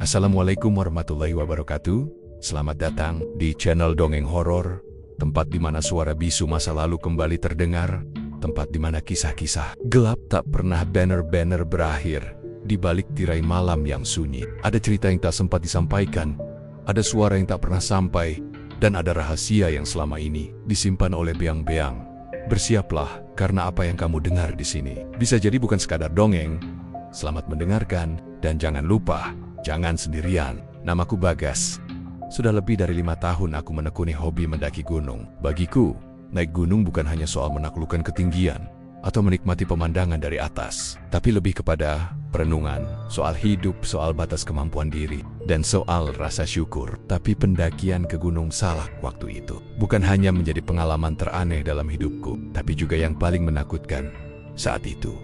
Assalamualaikum warahmatullahi wabarakatuh. Selamat datang di channel Dongeng Horor, tempat di mana suara bisu masa lalu kembali terdengar, tempat di mana kisah-kisah gelap tak pernah benar-benar berakhir. Di balik tirai malam yang sunyi, ada cerita yang tak sempat disampaikan, ada suara yang tak pernah sampai, dan ada rahasia yang selama ini disimpan oleh beang-beang. Bersiaplah, karena apa yang kamu dengar di sini bisa jadi bukan sekadar dongeng. Selamat mendengarkan, dan jangan lupa, jangan sendirian. Namaku Bagas. Sudah lebih dari 5 tahun aku menekuni hobi mendaki gunung. Bagiku, naik gunung bukan hanya soal menaklukkan ketinggian atau menikmati pemandangan dari atas, tapi lebih kepada perenungan, soal hidup, soal batas kemampuan diri, dan soal rasa syukur. Tapi pendakian ke Gunung Salak waktu itu bukan hanya menjadi pengalaman teraneh dalam hidupku, tapi juga yang paling menakutkan. Saat itu,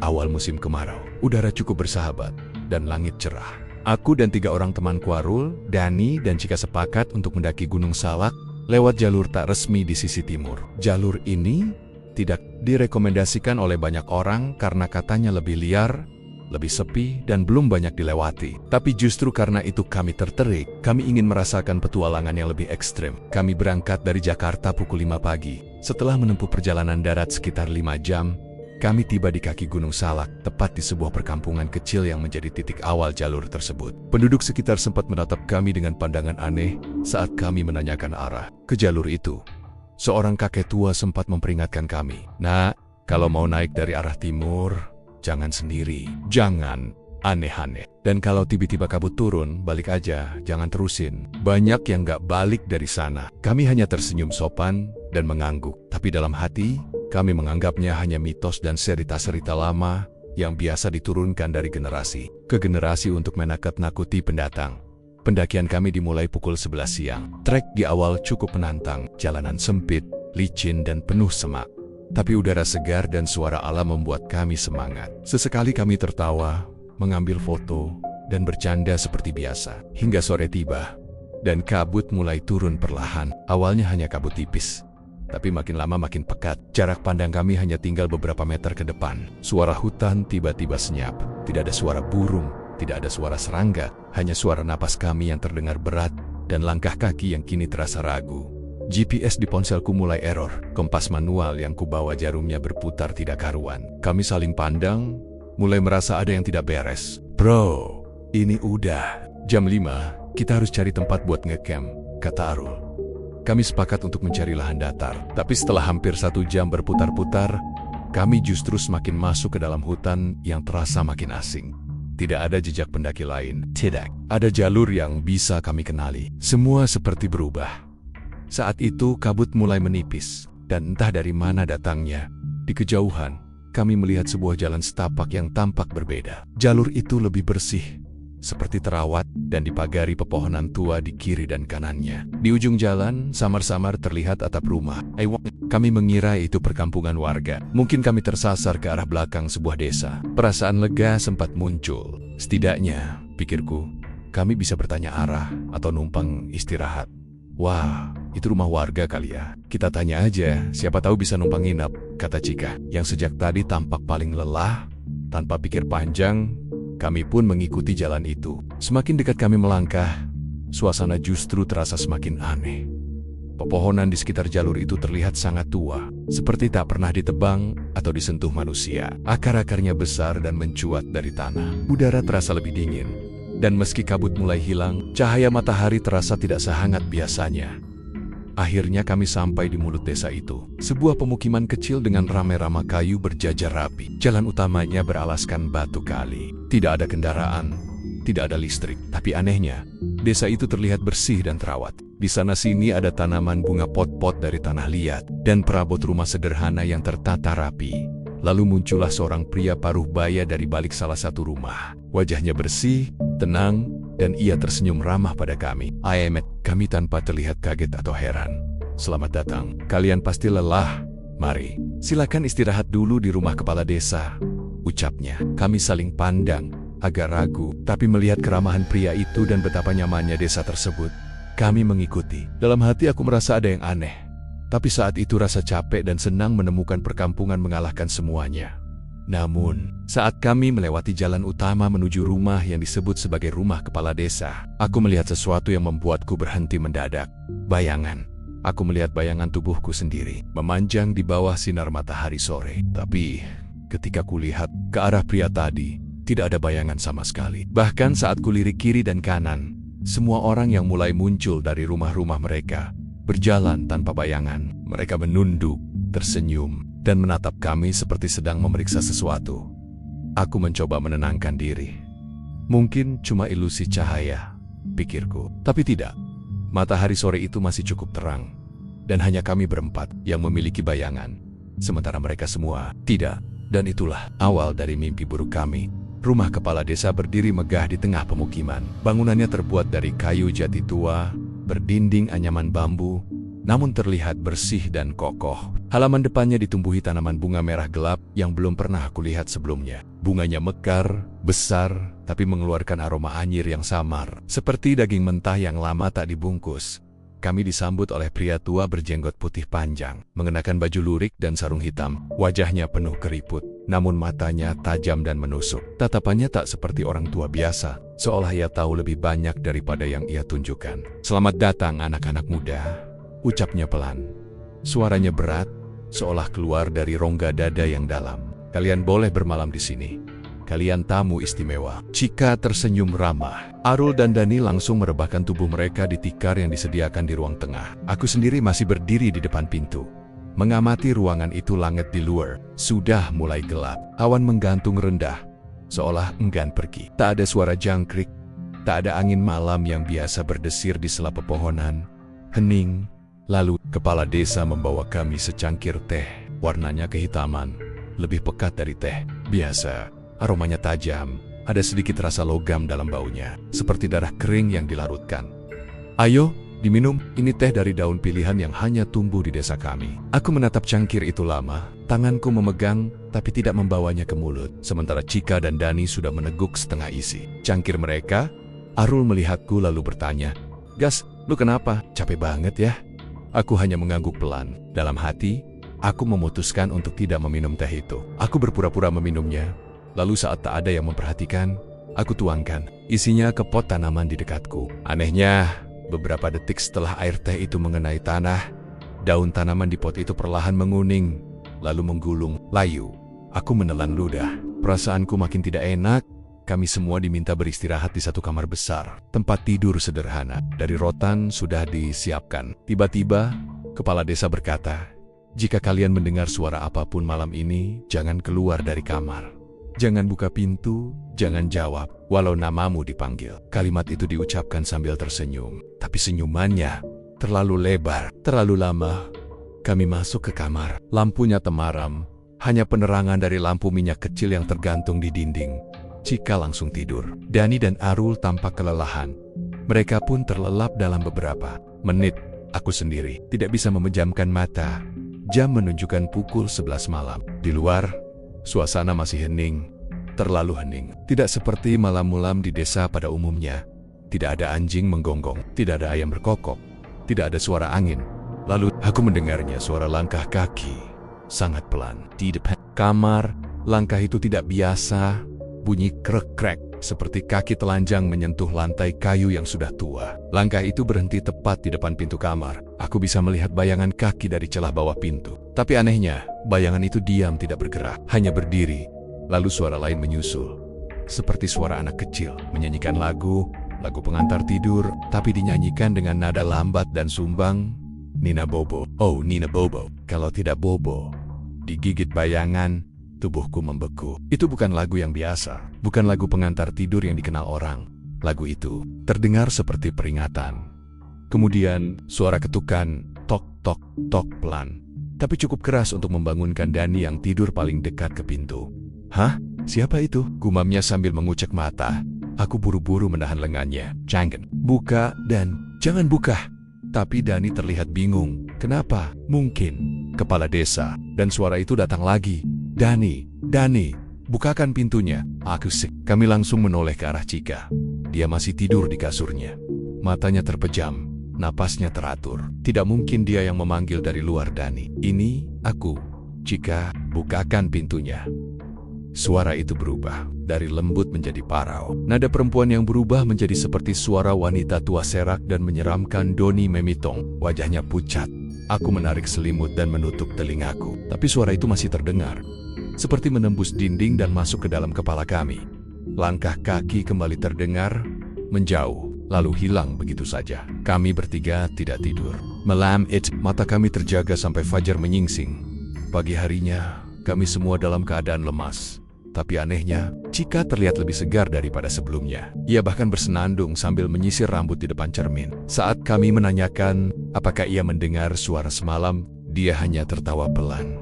awal musim kemarau, udara cukup bersahabat, dan langit cerah. Aku dan 3 orang temanku Arul, Dani, dan Cika sepakat untuk mendaki Gunung Salak lewat jalur tak resmi di sisi timur. Jalur ini tidak direkomendasikan oleh banyak orang karena katanya lebih liar, lebih sepi, dan belum banyak dilewati. Tapi justru karena itu kami tertarik. Kami ingin merasakan petualangan yang lebih ekstrim. Kami berangkat dari Jakarta pukul 5 pagi. Setelah menempuh perjalanan darat sekitar 5 jam, kami tiba di kaki Gunung Salak, tepat di sebuah perkampungan kecil yang menjadi titik awal jalur tersebut. Penduduk sekitar sempat menatap kami dengan pandangan aneh saat kami menanyakan arah ke jalur itu. Seorang kakek tua sempat memperingatkan kami, "Nak, kalau mau naik dari arah timur, jangan sendiri, jangan aneh-aneh. Dan kalau tiba-tiba kabut turun, balik aja, jangan terusin. Banyak yang gak balik dari sana." Kami hanya tersenyum sopan dan mengangguk, tapi dalam hati, kami menganggapnya hanya mitos dan cerita-cerita lama yang biasa diturunkan dari generasi ke generasi untuk menakut-nakuti pendatang. Pendakian kami dimulai pukul 11 siang. Trek di awal cukup menantang, jalanan sempit, licin, dan penuh semak. Tapi udara segar dan suara alam membuat kami semangat. Sesekali kami tertawa, mengambil foto, dan bercanda seperti biasa. Hingga sore tiba, dan kabut mulai turun perlahan. Awalnya hanya kabut tipis, tapi makin lama makin pekat. Jarak pandang kami hanya tinggal beberapa meter ke depan. Suara hutan tiba-tiba senyap. Tidak ada suara burung, tidak ada suara serangga, hanya suara napas kami yang terdengar berat dan langkah kaki yang kini terasa ragu. GPS di ponselku mulai error. Kompas manual yang kubawa jarumnya berputar tidak karuan. Kami saling pandang, mulai merasa ada yang tidak beres. "Bro, ini udah jam 5, kita harus cari tempat buat ngecamp," kata Arul. Kami sepakat untuk mencari lahan datar, tapi setelah hampir 1 jam berputar-putar, kami justru semakin masuk ke dalam hutan yang terasa makin asing. Tidak ada jejak pendaki lain. Tidak ada jalur yang bisa kami kenali. Semua seperti berubah. Saat itu kabut mulai menipis, dan entah dari mana datangnya, di kejauhan, kami melihat sebuah jalan setapak yang tampak berbeda. Jalur itu lebih bersih, seperti terawat, dan dipagari pepohonan tua di kiri dan kanannya. Di ujung jalan, samar-samar terlihat atap rumah. Kami mengira itu perkampungan warga. Mungkin kami tersasar ke arah belakang sebuah desa. Perasaan lega sempat muncul. Setidaknya, pikirku, kami bisa bertanya arah atau numpang istirahat. "Wah, itu rumah warga kali ya. Kita tanya aja, siapa tahu bisa numpang nginep," kata Cika, yang sejak tadi tampak paling lelah. Tanpa pikir panjang, kami pun mengikuti jalan itu. Semakin dekat kami melangkah, suasana justru terasa semakin aneh. Pepohonan di sekitar jalur itu terlihat sangat tua, seperti tak pernah ditebang atau disentuh manusia. Akar-akarnya besar dan mencuat dari tanah. Udara terasa lebih dingin, dan meski kabut mulai hilang, cahaya matahari terasa tidak sehangat biasanya. Akhirnya kami sampai di mulut desa itu. Sebuah pemukiman kecil dengan ramai-ramai kayu berjajar rapi. Jalan utamanya beralaskan batu kali. Tidak ada kendaraan, tidak ada listrik. Tapi anehnya, desa itu terlihat bersih dan terawat. Di sana-sini ada tanaman bunga pot-pot dari tanah liat, dan perabot rumah sederhana yang tertata rapi. Lalu muncullah seorang pria paruh baya dari balik salah satu rumah. Wajahnya bersih, tenang, dan ia tersenyum ramah pada kami. Kami tanpa terlihat kaget atau heran. "Selamat datang. Kalian pasti lelah. Mari, silakan istirahat dulu di rumah kepala desa," ucapnya. Kami saling pandang, agak ragu, tapi melihat keramahan pria itu dan betapa nyamannya desa tersebut, kami mengikuti. Dalam hati aku merasa ada yang aneh. Tapi saat itu rasa capek dan senang menemukan perkampungan mengalahkan semuanya. Namun, saat kami melewati jalan utama menuju rumah yang disebut sebagai rumah kepala desa, aku melihat sesuatu yang membuatku berhenti mendadak. Bayangan. Aku melihat bayangan tubuhku sendiri, memanjang di bawah sinar matahari sore. Tapi, ketika kulihat ke arah pria tadi, tidak ada bayangan sama sekali. Bahkan saat kulirik kiri dan kanan, semua orang yang mulai muncul dari rumah-rumah mereka berjalan tanpa bayangan. Mereka menunduk, tersenyum, dan menatap kami seperti sedang memeriksa sesuatu. Aku mencoba menenangkan diri. Mungkin cuma ilusi cahaya, pikirku. Tapi tidak. Matahari sore itu masih cukup terang. Dan hanya kami berempat yang memiliki bayangan. Sementara mereka semua tidak. Dan itulah awal dari mimpi buruk kami. Rumah kepala desa berdiri megah di tengah pemukiman. Bangunannya terbuat dari kayu jati tua, berdinding anyaman bambu, namun terlihat bersih dan kokoh. Halaman depannya ditumbuhi tanaman bunga merah gelap yang belum pernah aku lihat sebelumnya. Bunganya mekar, besar, tapi mengeluarkan aroma anyir yang samar, seperti daging mentah yang lama tak dibungkus. Kami disambut oleh pria tua berjenggot putih panjang, mengenakan baju lurik dan sarung hitam. Wajahnya penuh keriput, namun matanya tajam dan menusuk. Tatapannya tak seperti orang tua biasa, seolah ia tahu lebih banyak daripada yang ia tunjukkan. "Selamat datang anak-anak muda," ucapnya pelan. Suaranya berat, seolah keluar dari rongga dada yang dalam. "Kalian boleh bermalam di sini. Kalian tamu istimewa." Chika tersenyum ramah. Arul dan Dani langsung merebahkan tubuh mereka di tikar yang disediakan di ruang tengah. Aku sendiri masih berdiri di depan pintu, mengamati ruangan itu. Langit di luar sudah mulai gelap. Awan menggantung rendah, seolah enggan pergi. Tak ada suara jangkrik, tak ada angin malam yang biasa berdesir di sela pepohonan. Hening. Lalu, kepala desa membawa kami secangkir teh. Warnanya kehitaman, lebih pekat dari teh biasa. Aromanya tajam, ada sedikit rasa logam dalam baunya, seperti darah kering yang dilarutkan. "Ayo, diminum, ini teh dari daun pilihan yang hanya tumbuh di desa kami." Aku menatap cangkir itu lama, tanganku memegang tapi tidak membawanya ke mulut. Sementara Chika dan Dani sudah meneguk setengah isi cangkir mereka. Arul melihatku lalu bertanya, "Gas, lu kenapa? Capek banget ya?" Aku hanya mengangguk pelan. Dalam hati, aku memutuskan untuk tidak meminum teh itu. Aku berpura-pura meminumnya. Lalu saat tak ada yang memperhatikan, aku tuangkan isinya ke pot tanaman di dekatku. Anehnya, beberapa detik setelah air teh itu mengenai tanah, daun tanaman di pot itu perlahan menguning, lalu menggulung layu. Aku menelan ludah. Perasaanku makin tidak enak. Kami semua diminta beristirahat di satu kamar besar, tempat tidur sederhana. Dari rotan sudah disiapkan. Tiba-tiba, kepala desa berkata, "Jika kalian mendengar suara apapun malam ini, jangan keluar dari kamar. Jangan buka pintu, jangan jawab, walau namamu dipanggil." Kalimat itu diucapkan sambil tersenyum, tapi senyumannya terlalu lebar, terlalu lama. Kami masuk ke kamar. Lampunya temaram, hanya penerangan dari lampu minyak kecil yang tergantung di dinding. Chika langsung tidur. Dani dan Arul tampak kelelahan. Mereka pun terlelap dalam beberapa menit. Aku sendiri tidak bisa memejamkan mata. Jam menunjukkan pukul 11 malam. Di luar, suasana masih hening, terlalu hening. Tidak seperti malam-malam di desa pada umumnya. Tidak ada anjing menggonggong, tidak ada ayam berkokok, tidak ada suara angin. Lalu aku mendengarnya suara langkah kaki, sangat pelan. Di depan kamar, langkah itu tidak biasa, bunyi krek-krek, seperti kaki telanjang menyentuh lantai kayu yang sudah tua. Langkah itu berhenti tepat di depan pintu kamar. Aku bisa melihat bayangan kaki dari celah bawah pintu. Tapi anehnya, bayangan itu diam tidak bergerak, hanya berdiri. Lalu suara lain menyusul, seperti suara anak kecil menyanyikan lagu pengantar tidur, tapi dinyanyikan dengan nada lambat dan sumbang. "Nina Bobo, oh Nina Bobo." Kalau tidak Bobo, digigit bayangan, tubuhku membeku. Itu bukan lagu yang biasa, bukan lagu pengantar tidur yang dikenal orang. Lagu itu terdengar seperti peringatan. Kemudian suara ketukan, tok tok tok pelan, tapi cukup keras untuk membangunkan Dani yang tidur paling dekat ke pintu. "Hah? Siapa itu?" gumamnya sambil mengucek mata. Aku buru-buru menahan lengannya. "Jangan buka, Dan, jangan buka." Tapi Dani terlihat bingung. "Kenapa?" "Mungkin kepala desa." Dan suara itu datang lagi. Dani, bukakan pintunya." Aku sik. Kami langsung menoleh ke arah Chika. Dia masih tidur di kasurnya. Matanya terpejam, napasnya teratur. Tidak mungkin dia yang memanggil dari luar Dani. "Ini aku." "Chika, bukakan pintunya." Suara itu berubah, dari lembut menjadi parau. Nada perempuan yang berubah menjadi seperti suara wanita tua serak dan menyeramkan. Doni Memitong, wajahnya pucat. Aku menarik selimut dan menutup telingaku. Tapi suara itu masih terdengar, seperti menembus dinding dan masuk ke dalam kepala kami. Langkah kaki kembali terdengar, menjauh, lalu hilang begitu saja. Kami bertiga tidak tidur. Malam itu, mata kami terjaga sampai fajar menyingsing. Pagi harinya, kami semua dalam keadaan lemas. Tapi anehnya, Chika terlihat lebih segar daripada sebelumnya. Ia bahkan bersenandung sambil menyisir rambut di depan cermin. Saat kami menanyakan apakah ia mendengar suara semalam, dia hanya tertawa pelan.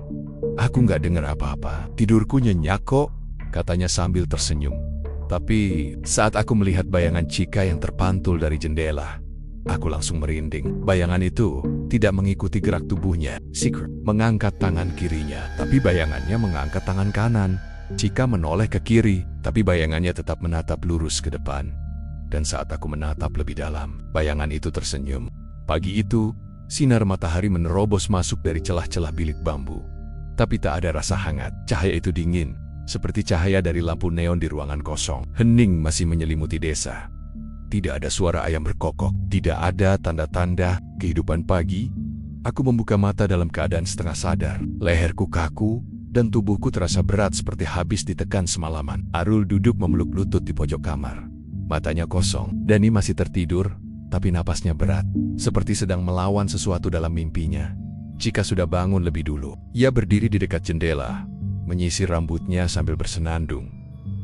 Aku nggak dengar apa-apa. Tidurku nyenyak kok, katanya sambil tersenyum. Tapi saat aku melihat bayangan Chika yang terpantul dari jendela, aku langsung merinding. Bayangan itu tidak mengikuti gerak tubuhnya. Secret mengangkat tangan kirinya, tapi bayangannya mengangkat tangan kanan. Chika menoleh ke kiri, tapi bayangannya tetap menatap lurus ke depan. Dan saat aku menatap lebih dalam, bayangan itu tersenyum. Pagi itu, sinar matahari menerobos masuk dari celah-celah bilik bambu. Tapi tak ada rasa hangat. Cahaya itu dingin, seperti cahaya dari lampu neon di ruangan kosong. Hening masih menyelimuti desa. Tidak ada suara ayam berkokok, tidak ada tanda-tanda kehidupan pagi. Aku membuka mata dalam keadaan setengah sadar. Leherku kaku, dan tubuhku terasa berat seperti habis ditekan semalaman. Arul duduk memeluk lutut di pojok kamar. Matanya kosong. Dani masih tertidur, tapi napasnya berat, seperti sedang melawan sesuatu dalam mimpinya. Chika sudah bangun lebih dulu. Ia berdiri di dekat jendela, menyisir rambutnya sambil bersenandung.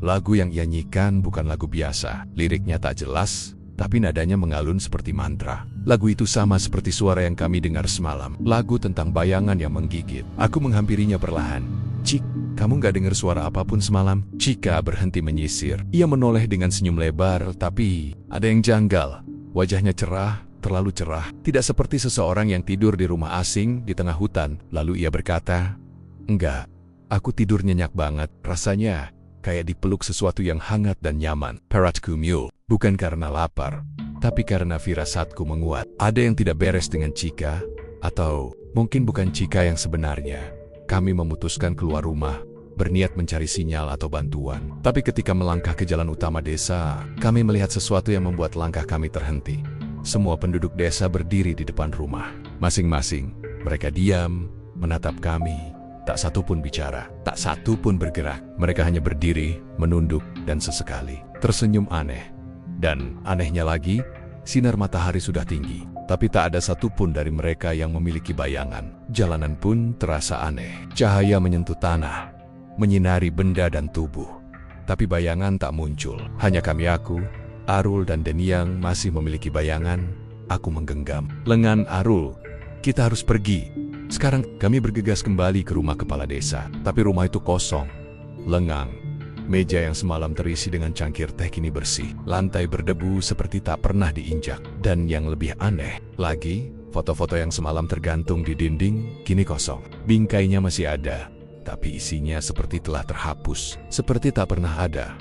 Lagu yang ia nyanyikan bukan lagu biasa. Liriknya tak jelas, tapi nadanya mengalun seperti mantra. Lagu itu sama seperti suara yang kami dengar semalam. Lagu tentang bayangan yang menggigit. Aku menghampirinya perlahan. Cik, kamu gak dengar suara apapun semalam? Chika berhenti menyisir. Ia menoleh dengan senyum lebar, tapi ada yang janggal. Wajahnya cerah, terlalu cerah. Tidak seperti seseorang yang tidur di rumah asing di tengah hutan. Lalu ia berkata, "Enggak, aku tidur nyenyak banget. Rasanya kayak dipeluk sesuatu yang hangat dan nyaman." Peratku mule, bukan karena lapar, tapi karena firasatku menguat. Ada yang tidak beres dengan Chika, atau mungkin bukan Chika yang sebenarnya. Kami memutuskan keluar rumah, berniat mencari sinyal atau bantuan. Tapi ketika melangkah ke jalan utama desa, kami melihat sesuatu yang membuat langkah kami terhenti. Semua penduduk desa berdiri di depan rumah. Masing-masing, mereka diam, menatap kami. Tak satu pun bicara, tak satu pun bergerak. Mereka hanya berdiri, menunduk, dan sesekali tersenyum aneh. Dan anehnya lagi, sinar matahari sudah tinggi. Tapi tak ada satupun dari mereka yang memiliki bayangan. Jalanan pun terasa aneh. Cahaya menyentuh tanah, menyinari benda dan tubuh. Tapi bayangan tak muncul. Hanya aku, Arul dan Deniang masih memiliki bayangan. Aku menggenggam lengan Arul. Kita harus pergi. Sekarang kami bergegas kembali ke rumah kepala desa. Tapi rumah itu kosong, lengang. Meja yang semalam terisi dengan cangkir teh kini bersih. Lantai berdebu seperti tak pernah diinjak. Dan yang lebih aneh lagi, foto-foto yang semalam tergantung di dinding kini kosong. Bingkainya masih ada, tapi isinya seperti telah terhapus, seperti tak pernah ada.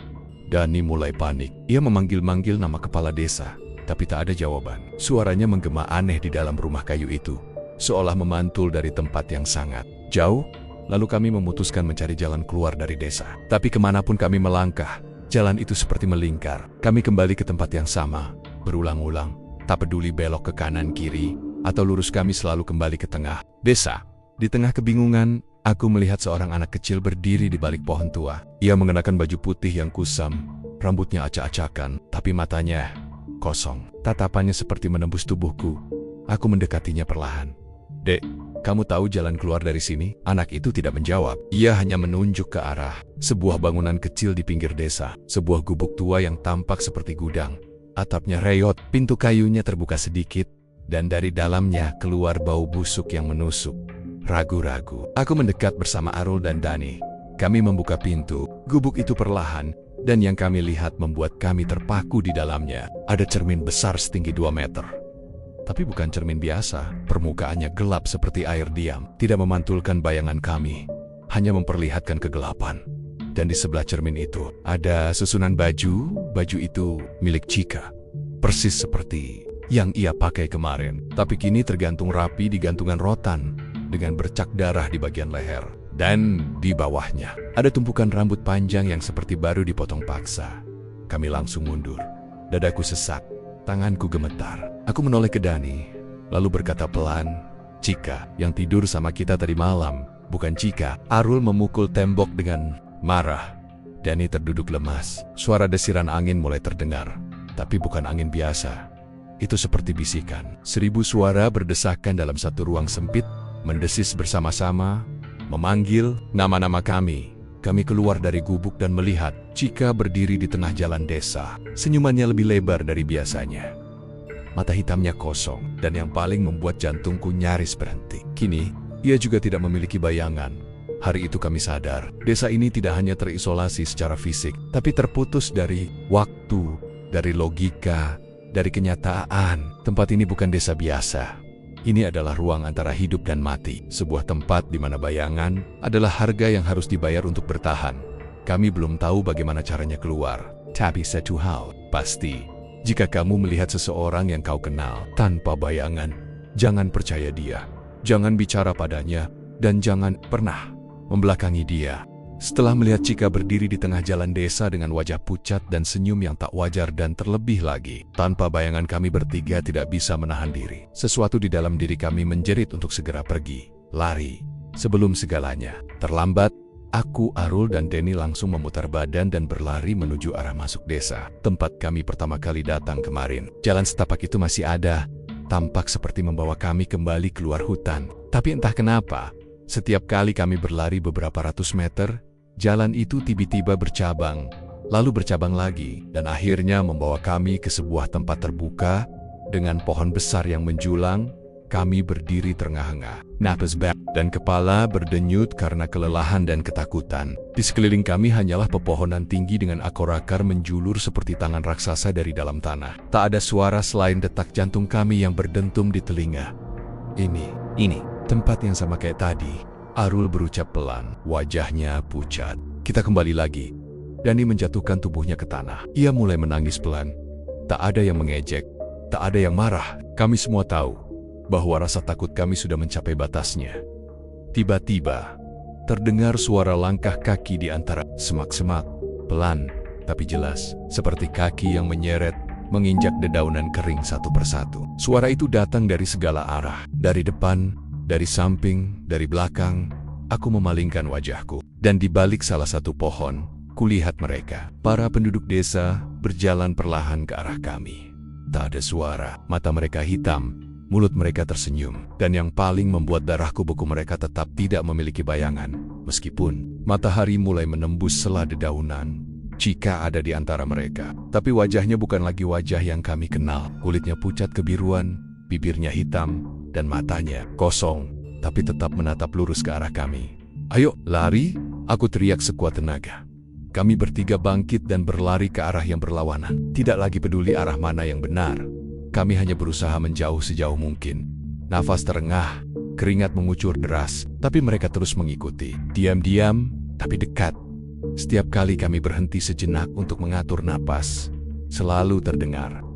Dani mulai panik. Ia memanggil-manggil nama kepala desa, tapi tak ada jawaban. Suaranya menggema aneh di dalam rumah kayu itu, seolah memantul dari tempat yang sangat jauh. Lalu kami memutuskan mencari jalan keluar dari desa. Tapi kemanapun kami melangkah, jalan itu seperti melingkar. Kami kembali ke tempat yang sama, berulang-ulang. Tak peduli belok ke kanan kiri, atau lurus, kami selalu kembali ke tengah desa. Di tengah kebingungan, aku melihat seorang anak kecil berdiri di balik pohon tua. Ia mengenakan baju putih yang kusam, rambutnya acak-acakan, tapi matanya kosong. Tatapannya seperti menembus tubuhku. Aku mendekatinya perlahan. "Dek, kamu tahu jalan keluar dari sini?" Anak itu tidak menjawab. Ia hanya menunjuk ke arah sebuah bangunan kecil di pinggir desa. Sebuah gubuk tua yang tampak seperti gudang. Atapnya reyot, pintu kayunya terbuka sedikit, dan dari dalamnya keluar bau busuk yang menusuk. Ragu-ragu, aku mendekat bersama Arul dan Dani. Kami membuka pintu gubuk itu perlahan, dan yang kami lihat membuat kami terpaku di dalamnya. Ada cermin besar setinggi 2 meter. Tapi bukan cermin biasa. Permukaannya gelap seperti air diam. Tidak memantulkan bayangan kami, hanya memperlihatkan kegelapan. Dan di sebelah cermin itu ada susunan baju. Baju itu milik Chika, persis seperti yang ia pakai kemarin. Tapi kini tergantung rapi di gantungan rotan, dengan bercak darah di bagian leher. Dan di bawahnya Ada tumpukan rambut panjang yang seperti baru dipotong paksa. Kami langsung mundur. Dadaku sesak, tanganku gemetar. Aku menoleh ke Dani, lalu berkata pelan, "Cika, yang tidur sama kita tadi malam, bukan Cika." Arul memukul tembok dengan marah. Dani terduduk lemas. Suara desiran angin mulai terdengar, tapi bukan angin biasa. Itu seperti bisikan. 1000 suara berdesakan dalam satu ruang sempit, mendesis bersama-sama, memanggil nama-nama kami. Kami keluar dari gubuk dan melihat Cika berdiri di tengah jalan desa. Senyumannya lebih lebar dari biasanya. Mata hitamnya kosong, dan yang paling membuat jantungku nyaris berhenti. Kini, ia juga tidak memiliki bayangan. Hari itu kami sadar, desa ini tidak hanya terisolasi secara fisik, tapi terputus dari waktu, dari logika, dari kenyataan. Tempat ini bukan desa biasa. Ini adalah ruang antara hidup dan mati. Sebuah tempat di mana bayangan adalah harga yang harus dibayar untuk bertahan. Kami belum tahu bagaimana caranya keluar. Tapi satu hal pasti, jika kamu melihat seseorang yang kau kenal tanpa bayangan, jangan percaya dia. Jangan bicara padanya, dan jangan pernah membelakangi dia. Setelah melihat Cika berdiri di tengah jalan desa dengan wajah pucat dan senyum yang tak wajar dan terlebih lagi, tanpa bayangan kami bertiga tidak bisa menahan diri. Sesuatu di dalam diri kami menjerit untuk segera pergi, lari, sebelum segalanya. Terlambat, aku, Arul, dan Denny langsung memutar badan dan berlari menuju arah masuk desa, tempat kami pertama kali datang kemarin. Jalan setapak itu masih ada, tampak seperti membawa kami kembali keluar hutan. Tapi entah kenapa, setiap kali kami berlari beberapa ratus meter, jalan itu tiba-tiba bercabang, lalu bercabang lagi, dan akhirnya membawa kami ke sebuah tempat terbuka dengan pohon besar yang menjulang. Kami berdiri terengah-engah, napas bak dan kepala berdenyut karena kelelahan dan ketakutan. Di sekeliling kami hanyalah pepohonan tinggi dengan akar-akar menjulur seperti tangan raksasa dari dalam tanah. Tak ada suara selain detak jantung kami yang berdentum di telinga. Ini tempat yang sama kayak tadi. Arul berucap pelan, wajahnya pucat. Kita kembali lagi. Dani menjatuhkan tubuhnya ke tanah. Ia mulai menangis pelan. Tak ada yang mengejek, tak ada yang marah. Kami semua tahu bahwa rasa takut kami sudah mencapai batasnya. Tiba-tiba, terdengar suara langkah kaki di antara semak-semak. Pelan, tapi jelas, seperti kaki yang menyeret, menginjak dedaunan kering satu persatu. Suara itu datang dari segala arah. Dari depan, dari samping, dari belakang. Aku memalingkan wajahku. Dan di balik salah satu pohon, kulihat mereka. Para penduduk desa berjalan perlahan ke arah kami. Tak ada suara, mata mereka hitam, mulut mereka tersenyum. Dan yang paling membuat darahku beku, mereka tetap tidak memiliki bayangan. Meskipun matahari mulai menembus sela dedaunan, Cika ada di antara mereka. Tapi wajahnya bukan lagi wajah yang kami kenal. Kulitnya pucat kebiruan, bibirnya hitam, dan matanya kosong, tapi tetap menatap lurus ke arah kami. "Ayo, lari!" Aku teriak sekuat tenaga. Kami bertiga bangkit dan berlari ke arah yang berlawanan. Tidak lagi peduli arah mana yang benar. Kami hanya berusaha menjauh sejauh mungkin. Nafas terengah, keringat mengucur deras, tapi mereka terus mengikuti. Diam-diam, tapi dekat. Setiap kali kami berhenti sejenak untuk mengatur napas, selalu terdengar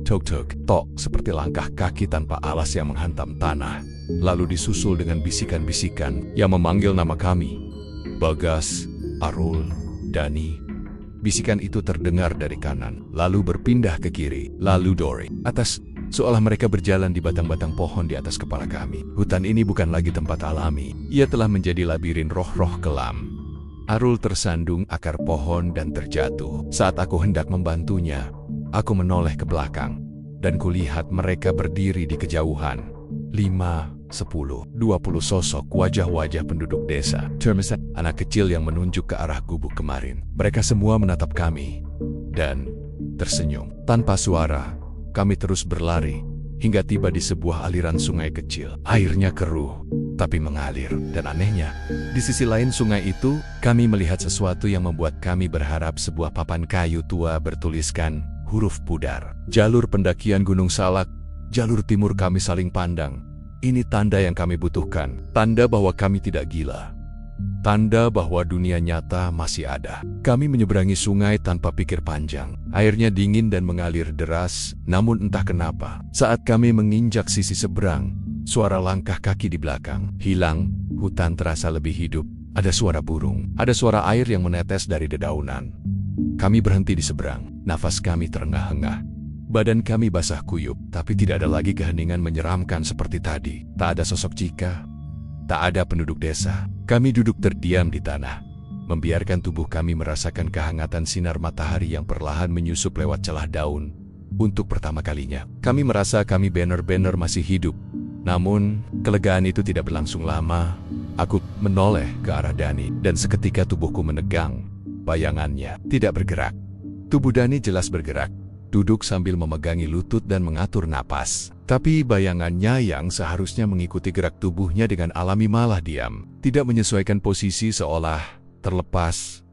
tok-tok, tok, seperti langkah kaki tanpa alas yang menghantam tanah. Lalu disusul dengan bisikan-bisikan yang memanggil nama kami. Bagas, Arul, Dani. Bisikan itu terdengar dari kanan, lalu berpindah ke kiri, lalu Dori, atas, seolah mereka berjalan di batang-batang pohon di atas kepala kami. Hutan ini bukan lagi tempat alami, ia telah menjadi labirin roh-roh kelam. Arul tersandung akar pohon dan terjatuh. Saat aku hendak membantunya, aku menoleh ke belakang, dan kulihat mereka berdiri di kejauhan. 5, 10, 20 sosok wajah-wajah penduduk desa. Termasuk anak kecil yang menunjuk ke arah gubuk kemarin. Mereka semua menatap kami dan tersenyum. Tanpa suara, kami terus berlari hingga tiba di sebuah aliran sungai kecil. Airnya keruh, tapi mengalir. Dan anehnya, di sisi lain sungai itu, kami melihat sesuatu yang membuat kami berharap. Sebuah papan kayu tua bertuliskan huruf pudar. Jalur pendakian Gunung Salak, jalur timur. Kami saling pandang. Ini tanda yang kami butuhkan. Tanda bahwa kami tidak gila. Tanda bahwa dunia nyata masih ada. Kami menyeberangi sungai tanpa pikir panjang. Airnya dingin dan mengalir deras, namun entah kenapa, saat kami menginjak sisi seberang, suara langkah kaki di belakang hilang. Hutan terasa lebih hidup, Ada suara burung, ada suara air yang menetes dari dedaunan. Kami berhenti di seberang, nafas kami terengah-engah. Badan kami basah kuyup, tapi tidak ada lagi keheningan menyeramkan seperti tadi. Tak ada sosok Cika, tak ada penduduk desa. Kami duduk terdiam di tanah, membiarkan tubuh kami merasakan kehangatan sinar matahari yang perlahan menyusup lewat celah daun. Untuk pertama kalinya, kami merasa kami benar-benar masih hidup. Namun, kelegaan itu tidak berlangsung lama. Aku menoleh ke arah Dani, dan seketika tubuhku menegang. Bayangannya tidak bergerak. Tubuh Dani jelas bergerak, duduk sambil memegangi lutut dan mengatur napas. Tapi bayangannya yang seharusnya mengikuti gerak tubuhnya dengan alami malah diam, tidak menyesuaikan posisi seolah terlepas.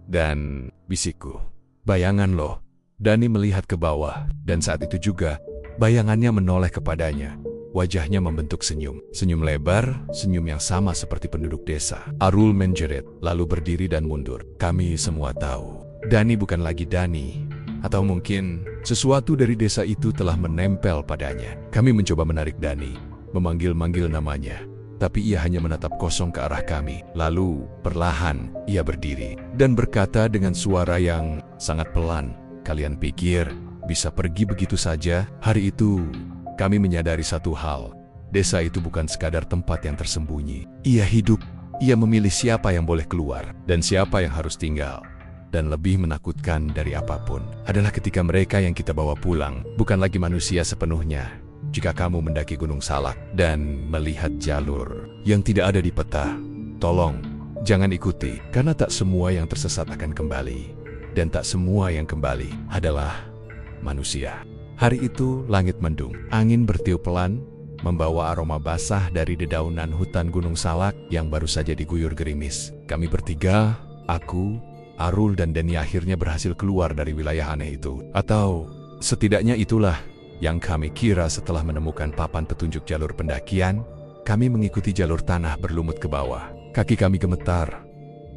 Dan bisikku, "Bayangan loh." Dani melihat ke bawah, dan saat itu juga bayangannya menoleh kepadanya. Wajahnya membentuk senyum. Senyum lebar, senyum yang sama seperti penduduk desa. Arul menjerit, lalu berdiri dan mundur. Kami semua tahu, Dani bukan lagi Dani. Atau mungkin sesuatu dari desa itu telah menempel padanya. Kami mencoba menarik Dani, memanggil-manggil namanya. Tapi ia hanya menatap kosong ke arah kami. Lalu, perlahan, ia berdiri dan berkata dengan suara yang sangat pelan, "Kalian pikir bisa pergi begitu saja?" Hari itu, kami menyadari satu hal. Desa itu bukan sekadar tempat yang tersembunyi. Ia hidup, ia memilih siapa yang boleh keluar dan siapa yang harus tinggal. Dan lebih menakutkan dari apapun adalah ketika mereka yang kita bawa pulang bukan lagi manusia sepenuhnya. Jika kamu mendaki Gunung Salak dan melihat jalur yang tidak ada di peta, tolong jangan ikuti, karena tak semua yang tersesat akan kembali. Dan tak semua yang kembali adalah manusia. Hari itu langit mendung, angin bertiup pelan, membawa aroma basah dari dedaunan hutan Gunung Salak yang baru saja diguyur gerimis. Kami bertiga, aku, Arul dan Dani akhirnya berhasil keluar dari wilayah aneh itu. Atau setidaknya itulah yang kami kira setelah menemukan papan petunjuk jalur pendakian. Kami mengikuti jalur tanah berlumut ke bawah. Kaki kami gemetar,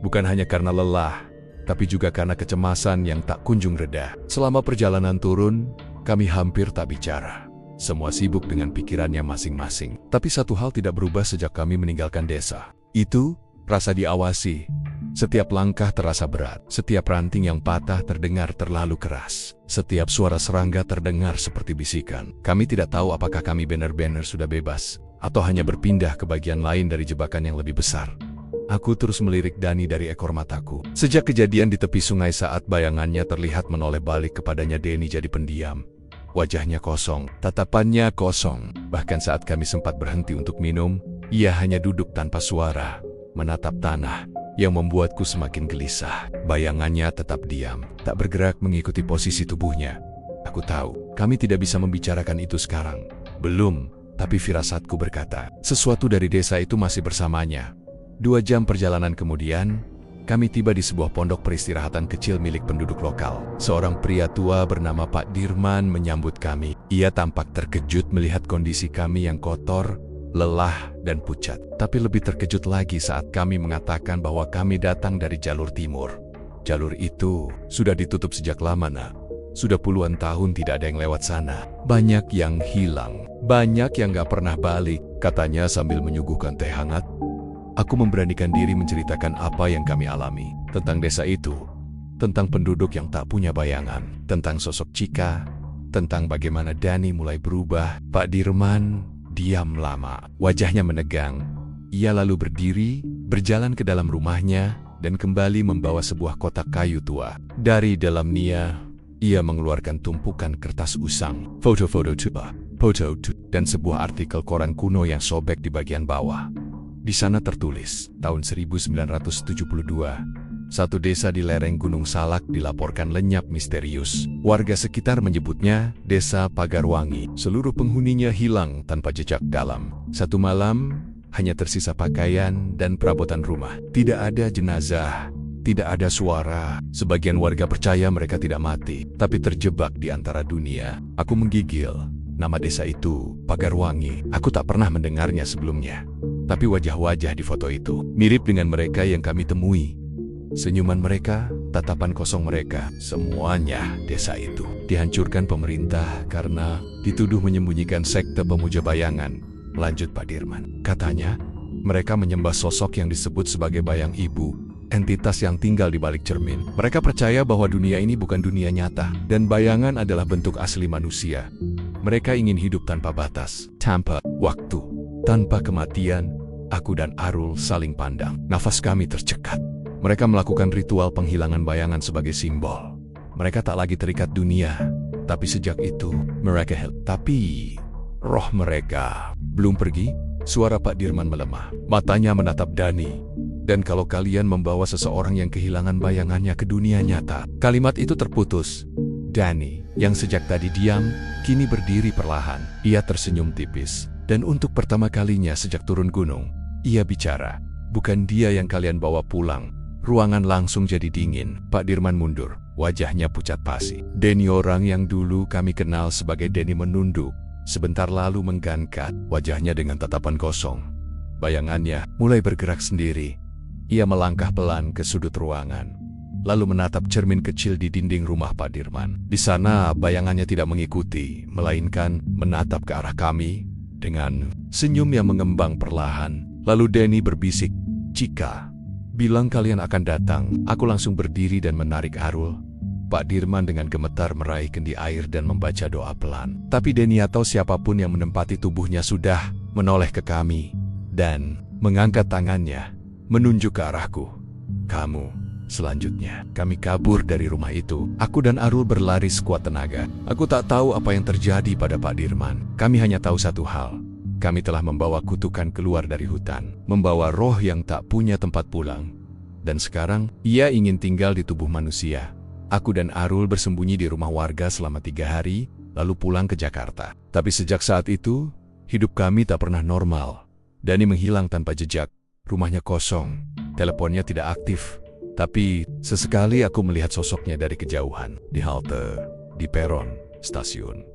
bukan hanya karena lelah, tapi juga karena kecemasan yang tak kunjung reda. Selama perjalanan turun, kami hampir tak bicara. Semua sibuk dengan pikirannya masing-masing. Tapi satu hal tidak berubah sejak kami meninggalkan desa. Itu rasa diawasi. Setiap langkah terasa berat. Setiap ranting yang patah terdengar terlalu keras. Setiap suara serangga terdengar seperti bisikan. Kami tidak tahu apakah kami benar-benar sudah bebas, atau hanya berpindah ke bagian lain dari jebakan yang lebih besar. Aku terus melirik Dani dari ekor mataku. Sejak kejadian di tepi sungai saat bayangannya terlihat menoleh balik kepadanya, Dani jadi pendiam. Wajahnya kosong, tatapannya kosong. Bahkan saat kami sempat berhenti untuk minum, ia hanya duduk tanpa suara, menatap tanah, yang membuatku semakin gelisah. Bayangannya tetap diam, tak bergerak mengikuti posisi tubuhnya. Aku tahu, kami tidak bisa membicarakan itu sekarang. Belum, tapi firasatku berkata, sesuatu dari desa itu masih bersamanya. 2 jam perjalanan kemudian, kami tiba di sebuah pondok peristirahatan kecil milik penduduk lokal. Seorang pria tua bernama Pak Dirman menyambut kami. Ia tampak terkejut melihat kondisi kami yang kotor, lelah, dan pucat. Tapi lebih terkejut lagi saat kami mengatakan bahwa kami datang dari jalur timur. Jalur itu sudah ditutup sejak lama, Nak. Sudah puluhan tahun tidak ada yang lewat sana. Banyak yang hilang, banyak yang gak pernah balik, katanya sambil menyuguhkan teh hangat. Aku memberanikan diri menceritakan apa yang kami alami. Tentang desa itu, tentang penduduk yang tak punya bayangan, tentang sosok Cika, tentang bagaimana Dani mulai berubah. Pak Dirman diam lama, wajahnya menegang. Ia lalu berdiri, berjalan ke dalam rumahnya, dan kembali membawa sebuah kotak kayu tua. Dari dalamnya, ia mengeluarkan tumpukan kertas usang, foto-foto tua, dan sebuah artikel koran kuno yang sobek di bagian bawah. Di sana tertulis, tahun 1972, satu desa di lereng Gunung Salak dilaporkan lenyap misterius. Warga sekitar menyebutnya Desa Pagarwangi. Seluruh penghuninya hilang tanpa jejak dalam. Satu malam, hanya tersisa pakaian dan perabotan rumah. Tidak ada jenazah, tidak ada suara. Sebagian warga percaya mereka tidak mati, tapi terjebak di antara dunia. Aku menggigil. Nama desa itu Pagarwangi. Aku tak pernah mendengarnya sebelumnya. Tapi wajah-wajah di foto itu mirip dengan mereka yang kami temui. Senyuman mereka, tatapan kosong mereka, semuanya desa itu dihancurkan pemerintah karena dituduh menyembunyikan sekte pemuja bayangan. Lanjut Pak Dirman. Katanya, Mereka menyembah sosok yang disebut sebagai bayang ibu, entitas yang tinggal di balik cermin. Mereka percaya bahwa dunia ini bukan dunia nyata, dan bayangan adalah bentuk asli manusia. Mereka ingin hidup tanpa batas, tanpa waktu, tanpa kematian. Aku dan Arul saling pandang. Nafas kami tercekat. Mereka melakukan ritual penghilangan bayangan sebagai simbol. Mereka tak lagi terikat dunia, tapi sejak itu mereka Tapi roh mereka belum pergi. Suara Pak Dirman melemah. Matanya menatap Dani. Dan kalau kalian membawa seseorang yang kehilangan bayangannya ke dunia nyata. Kalimat itu terputus. Dani, yang sejak tadi diam, kini berdiri perlahan. Ia tersenyum tipis. Dan untuk pertama kalinya sejak turun gunung, ia bicara. Bukan dia yang kalian bawa pulang. Ruangan langsung jadi dingin. Pak Dirman mundur. Wajahnya pucat pasi. Deni, orang yang dulu kami kenal sebagai Deni, menunduk. Sebentar lalu menggangkat wajahnya dengan tatapan kosong. Bayangannya mulai bergerak sendiri. Ia melangkah pelan ke sudut ruangan, lalu menatap cermin kecil di dinding rumah Pak Dirman. Di sana bayangannya tidak mengikuti, melainkan menatap ke arah kami dengan senyum yang mengembang perlahan. Lalu Deni berbisik, "Jika bilang kalian akan datang." Aku langsung berdiri dan menarik Arul. Pak Dirman dengan gemetar meraih kendi air dan membaca doa pelan. Tapi Deni atau siapapun yang menempati tubuhnya sudah menoleh ke kami dan mengangkat tangannya, menunjuk ke arahku. "Kamu." Selanjutnya, kami kabur dari rumah itu. Aku dan Arul berlari sekuat tenaga. Aku tak tahu apa yang terjadi pada Pak Dirman. Kami hanya tahu satu hal. Kami telah membawa kutukan keluar dari hutan, membawa roh yang tak punya tempat pulang. Dan sekarang, ia ingin tinggal di tubuh manusia. Aku dan Arul bersembunyi di rumah warga selama 3 hari, lalu pulang ke Jakarta. Tapi sejak saat itu, hidup kami tak pernah normal. Dani menghilang tanpa jejak, rumahnya kosong, teleponnya tidak aktif. Tapi sesekali aku melihat sosoknya dari kejauhan, di halte, di peron, stasiun.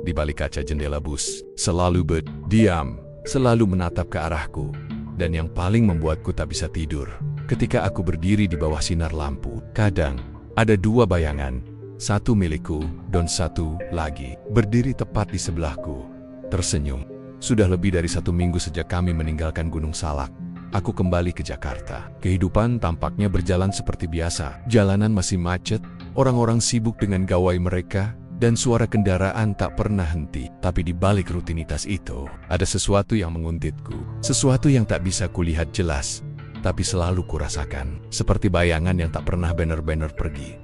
Di balik kaca jendela bus, selalu berdiam, selalu menatap ke arahku. Dan yang paling membuatku tak bisa tidur, ketika aku berdiri di bawah sinar lampu. Kadang, ada 2 bayangan, satu milikku dan satu lagi, berdiri tepat di sebelahku, tersenyum. Sudah lebih dari 1 minggu sejak kami meninggalkan Gunung Salak. Aku kembali ke Jakarta. Kehidupan tampaknya berjalan seperti biasa. Jalanan masih macet, orang-orang sibuk dengan gawai mereka, dan suara kendaraan tak pernah henti. Tapi di balik rutinitas itu, ada sesuatu yang menguntitku. Sesuatu yang tak bisa kulihat jelas, tapi selalu kurasakan, seperti bayangan yang tak pernah benar-benar pergi.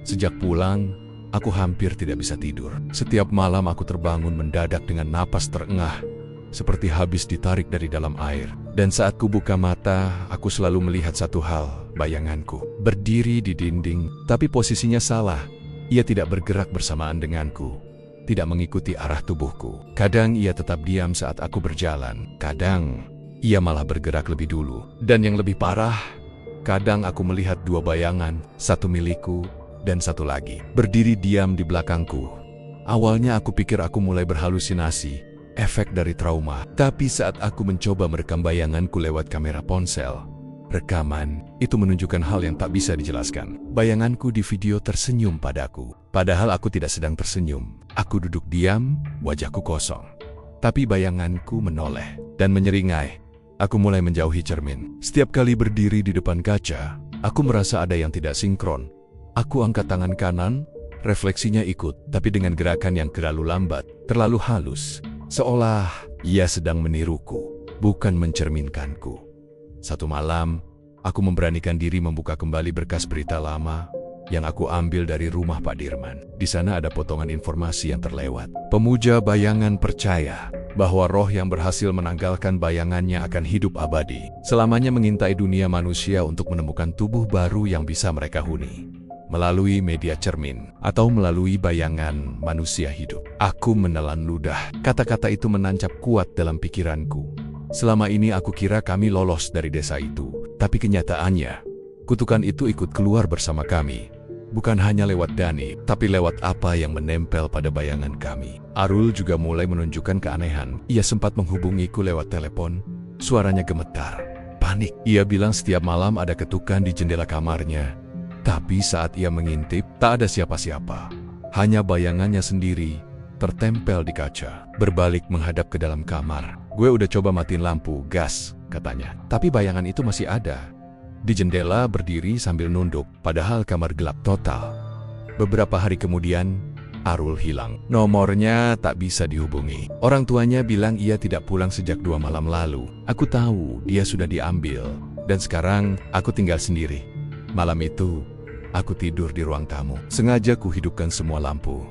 Sejak pulang, aku hampir tidak bisa tidur. Setiap malam aku terbangun mendadak dengan napas terengah, seperti habis ditarik dari dalam air. Dan saat ku buka mata, aku selalu melihat satu hal, bayanganku. Berdiri di dinding, tapi posisinya salah. Ia tidak bergerak bersamaan denganku, tidak mengikuti arah tubuhku. Kadang ia tetap diam saat aku berjalan, kadang ia malah bergerak lebih dulu. Dan yang lebih parah, kadang aku melihat 2 bayangan, satu milikku dan satu lagi, berdiri diam di belakangku. Awalnya aku pikir aku mulai berhalusinasi, efek dari trauma. Tapi saat aku mencoba merekam bayanganku lewat kamera ponsel, rekaman itu menunjukkan hal yang tak bisa dijelaskan. Bayanganku di video tersenyum padaku. Padahal aku tidak sedang tersenyum. Aku duduk diam, wajahku kosong. Tapi bayanganku menoleh dan menyeringai. Aku mulai menjauhi cermin. Setiap kali berdiri di depan kaca, aku merasa ada yang tidak sinkron. Aku angkat tangan kanan, refleksinya ikut, tapi dengan gerakan yang terlalu lambat, terlalu halus. Seolah ia sedang meniruku, bukan mencerminkanku. Satu malam, aku memberanikan diri membuka kembali berkas berita lama yang aku ambil dari rumah Pak Dirman. Di sana ada potongan informasi yang terlewat. Pemuja bayangan percaya bahwa roh yang berhasil menanggalkan bayangannya akan hidup abadi, selamanya mengintai dunia manusia untuk menemukan tubuh baru yang bisa mereka huni. Melalui media cermin, atau melalui bayangan manusia hidup. Aku menelan ludah. Kata-kata itu menancap kuat dalam pikiranku. Selama ini aku kira kami lolos dari desa itu. Tapi kenyataannya, kutukan itu ikut keluar bersama kami. Bukan hanya lewat Dani, tapi lewat apa yang menempel pada bayangan kami. Arul juga mulai menunjukkan keanehan. Ia sempat menghubungiku lewat telepon. Suaranya gemetar, panik. Ia bilang setiap malam ada ketukan di jendela kamarnya. Tapi saat ia mengintip, tak ada siapa-siapa. Hanya bayangannya sendiri, tertempel di kaca. Berbalik menghadap ke dalam kamar, Gue udah coba matiin lampu, gas, katanya. Tapi bayangan itu masih ada. Di jendela berdiri sambil nunduk, padahal kamar gelap total. Beberapa hari kemudian, Arul hilang. Nomornya tak bisa dihubungi. Orang tuanya bilang ia tidak pulang sejak 2 malam lalu. Aku tahu dia sudah diambil. Dan sekarang aku tinggal sendiri. Malam itu, aku tidur di ruang tamu. Sengaja kuhidupkan semua lampu.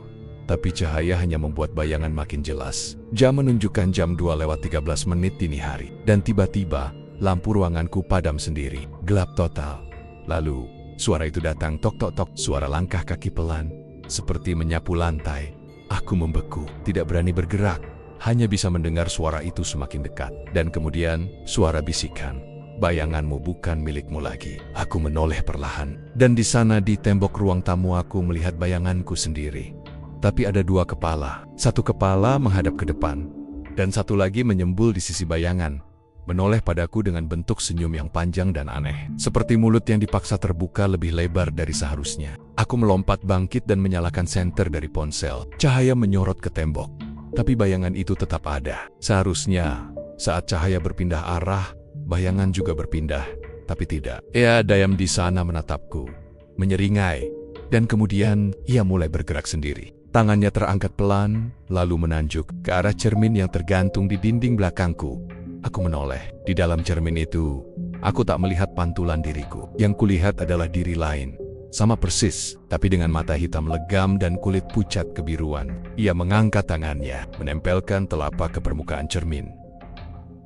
Tapi cahaya hanya membuat bayangan makin jelas. Jam menunjukkan jam 2:13 dini hari. Dan tiba-tiba, lampu ruanganku padam sendiri. Gelap total. Lalu, suara itu datang tok-tok-tok. Suara langkah kaki pelan. Seperti menyapu lantai, aku membeku, tidak berani bergerak, hanya bisa mendengar suara itu semakin dekat. Dan kemudian, suara bisikan, bayanganmu bukan milikmu lagi. Aku menoleh perlahan, dan di sana di tembok ruang tamu aku melihat bayanganku sendiri. Tapi ada 2 kepala, satu kepala menghadap ke depan, dan satu lagi menyembul di sisi bayangan, menoleh padaku dengan bentuk senyum yang panjang dan aneh. Seperti mulut yang dipaksa terbuka lebih lebar dari seharusnya. Aku melompat bangkit dan menyalakan senter dari ponsel. Cahaya menyorot ke tembok. Tapi bayangan itu tetap ada. Seharusnya, saat cahaya berpindah arah, bayangan juga berpindah. Tapi tidak. Ia diam di sana menatapku, menyeringai. Dan kemudian, ia mulai bergerak sendiri. Tangannya terangkat pelan, lalu menanjuk ke arah cermin yang tergantung di dinding belakangku. Aku menoleh. Di dalam cermin itu, aku tak melihat pantulan diriku. Yang kulihat adalah diri lain. Sama persis, tapi dengan mata hitam legam dan kulit pucat kebiruan. Ia mengangkat tangannya, menempelkan telapak ke permukaan cermin.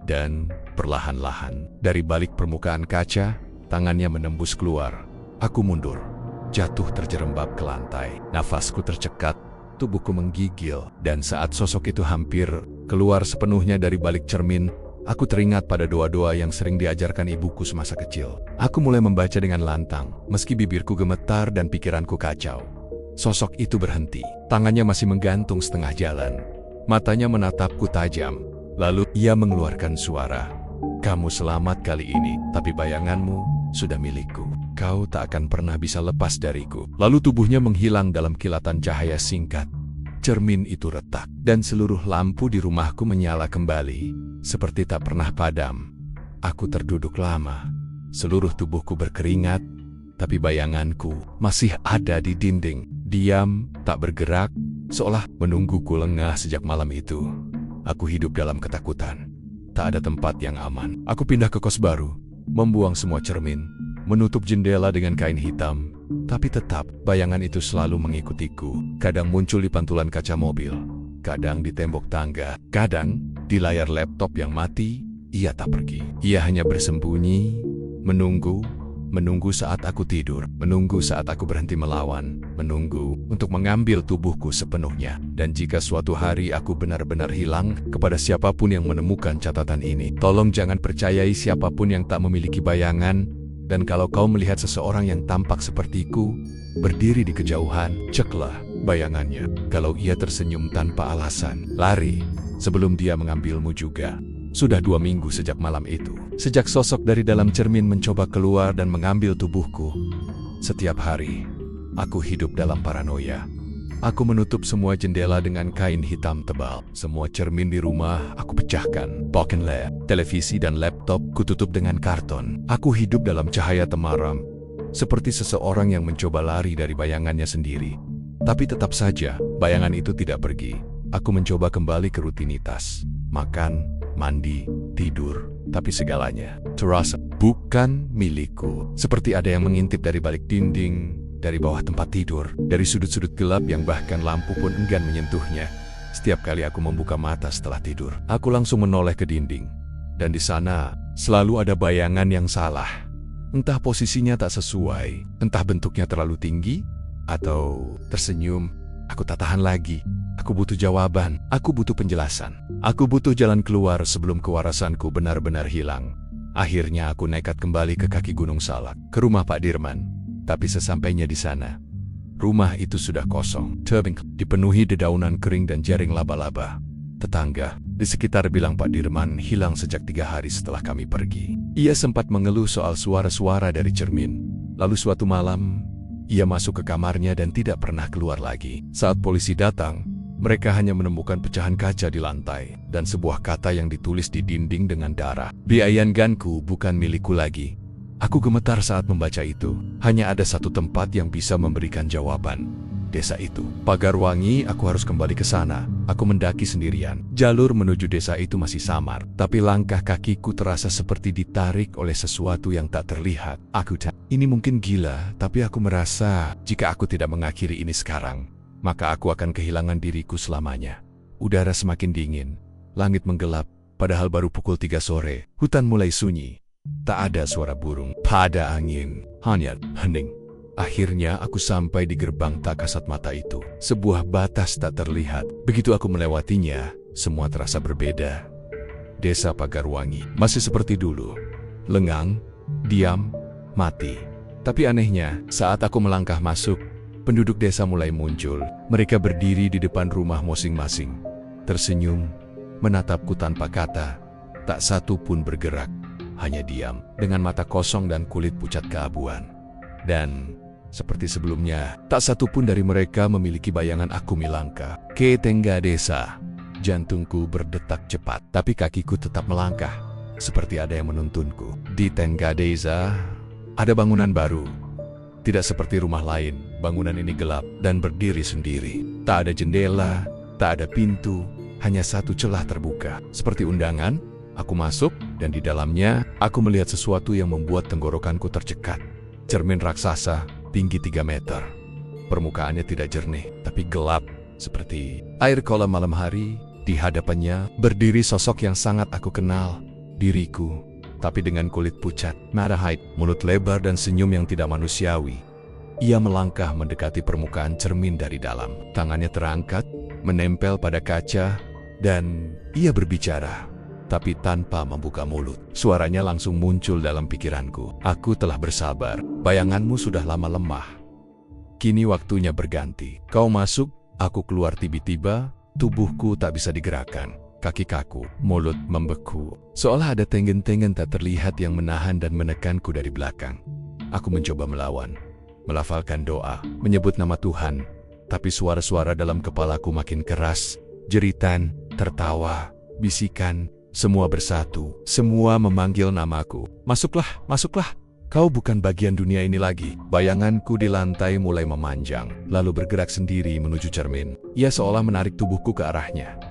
Dan perlahan-lahan, dari balik permukaan kaca, tangannya menembus keluar. Aku mundur, jatuh terjerembab ke lantai. Nafasku tercekat, tubuhku menggigil. Dan saat sosok itu hampir keluar sepenuhnya dari balik cermin, aku teringat pada doa-doa yang sering diajarkan ibuku semasa kecil. Aku mulai membaca dengan lantang, meski bibirku gemetar dan pikiranku kacau. Sosok itu berhenti, tangannya masih menggantung setengah jalan. Matanya menatapku tajam, lalu ia mengeluarkan suara. Kamu selamat kali ini, tapi bayanganmu sudah milikku. Kau tak akan pernah bisa lepas dariku. Lalu tubuhnya menghilang dalam kilatan cahaya singkat. Cermin itu retak, dan seluruh lampu di rumahku menyala kembali, seperti tak pernah padam. Aku terduduk lama, seluruh tubuhku berkeringat, tapi bayanganku masih ada di dinding, diam, tak bergerak, seolah menungguku lengah sejak malam itu. Aku hidup dalam ketakutan, tak ada tempat yang aman. Aku pindah ke kos baru, membuang semua cermin, menutup jendela dengan kain hitam. Tapi tetap, bayangan itu selalu mengikutiku. Kadang muncul di pantulan kaca mobil, kadang di tembok tangga, kadang di layar laptop yang mati. Ia tak pergi. Ia hanya bersembunyi, menunggu saat aku tidur, menunggu saat aku berhenti melawan, menunggu untuk mengambil tubuhku sepenuhnya. Dan jika suatu hari aku benar-benar hilang, kepada siapapun yang menemukan catatan ini, tolong jangan percayai siapapun yang tak memiliki bayangan. Dan kalau kau melihat seseorang yang tampak sepertiku, berdiri di kejauhan, ceklah bayangannya. Kalau ia tersenyum tanpa alasan, lari sebelum dia mengambilmu juga. Sudah 2 minggu sejak malam itu. Sejak sosok dari dalam cermin mencoba keluar dan mengambil tubuhku. Setiap hari, aku hidup dalam paranoia. Aku menutup semua jendela dengan kain hitam tebal. Semua cermin di rumah aku pecahkan. Pocket lamp, televisi dan laptop kututup dengan karton. Aku hidup dalam cahaya temaram, seperti seseorang yang mencoba lari dari bayangannya sendiri. Tapi tetap saja, bayangan itu tidak pergi. Aku mencoba kembali ke rutinitas. Makan, mandi, tidur. Tapi segalanya terasa bukan milikku. Seperti ada yang mengintip dari balik dinding, dari bawah tempat tidur, dari sudut-sudut gelap yang bahkan lampu pun enggan menyentuhnya. Setiap kali aku membuka mata setelah tidur, aku langsung menoleh ke dinding. Dan di sana, selalu ada bayangan yang salah. Entah posisinya tak sesuai, entah bentuknya terlalu tinggi, atau tersenyum. Aku tak tahan lagi. Aku butuh jawaban, aku butuh penjelasan. Aku butuh jalan keluar sebelum kewarasanku benar-benar hilang. Akhirnya aku nekat kembali ke kaki Gunung Salak, ke rumah Pak Dirman. Tapi sesampainya di sana, rumah itu sudah kosong, dipenuhi dedaunan kering dan jaring laba-laba. Tetangga di sekitar bilang Pak Dirman hilang sejak 3 hari setelah kami pergi. Ia sempat mengeluh soal suara-suara dari cermin. Lalu suatu malam, ia masuk ke kamarnya dan tidak pernah keluar lagi. Saat polisi datang, Mereka hanya menemukan pecahan kaca di lantai dan sebuah kata yang ditulis di dinding dengan darah. Biayanganku bukan milikku lagi. Aku gemetar saat membaca itu. Hanya ada satu tempat yang bisa memberikan jawaban. Desa itu. Pagarwangi, aku harus kembali ke sana. Aku mendaki sendirian. Jalur menuju desa itu masih samar, tapi langkah kakiku terasa seperti ditarik oleh sesuatu yang tak terlihat. Ini mungkin gila, tapi aku merasa jika aku tidak mengakhiri ini sekarang, maka aku akan kehilangan diriku selamanya. Udara semakin dingin, langit menggelap, padahal baru pukul 3 sore. Hutan mulai sunyi. Tak ada suara burung, pada angin, hanya hening. Akhirnya aku sampai di gerbang tak kasat mata itu. Sebuah batas tak terlihat. Begitu aku melewatinya, semua terasa berbeda. Desa Pagarwangi masih seperti dulu. Lengang, diam, mati. Tapi anehnya, saat aku melangkah masuk, penduduk desa mulai muncul. Mereka berdiri di depan rumah masing-masing, tersenyum, menatapku tanpa kata. Tak satu pun bergerak, hanya diam, dengan mata kosong dan kulit pucat keabuan. Dan seperti sebelumnya, tak satu pun dari mereka memiliki bayangan aku Milangka. Ke tengah desa, jantungku berdetak cepat, tapi kakiku tetap melangkah, seperti ada yang menuntunku. Di tengah desa, ada bangunan baru. Tidak seperti rumah lain, bangunan ini gelap dan berdiri sendiri. Tak ada jendela, tak ada pintu, hanya satu celah terbuka. Seperti undangan, aku masuk, dan di dalamnya, aku melihat sesuatu yang membuat tenggorokanku tercekat. Cermin raksasa, tinggi 3 meter. Permukaannya tidak jernih, tapi gelap, seperti air kolam malam hari. Di hadapannya, berdiri sosok yang sangat aku kenal, diriku, tapi dengan kulit pucat, mata height, mulut lebar dan senyum yang tidak manusiawi. Ia melangkah mendekati permukaan cermin dari dalam. Tangannya terangkat, menempel pada kaca, dan ia berbicara, tapi tanpa membuka mulut. Suaranya langsung muncul dalam pikiranku. Aku telah bersabar. Bayanganmu sudah lama lemah. Kini waktunya berganti. Kau masuk, aku keluar tiba-tiba. Tubuhku tak bisa digerakkan. Kaki kaku, mulut membeku. Seolah ada tengen-tengen tak terlihat yang menahan dan menekanku dari belakang. Aku mencoba melawan, melafalkan doa, menyebut nama Tuhan. Tapi suara-suara dalam kepalaku makin keras. Jeritan, tertawa, bisikan, semua bersatu, semua memanggil namaku. Masuklah, masuklah. Kau bukan bagian dunia ini lagi. Bayanganku di lantai mulai memanjang, lalu bergerak sendiri menuju cermin. Ia seolah menarik tubuhku ke arahnya.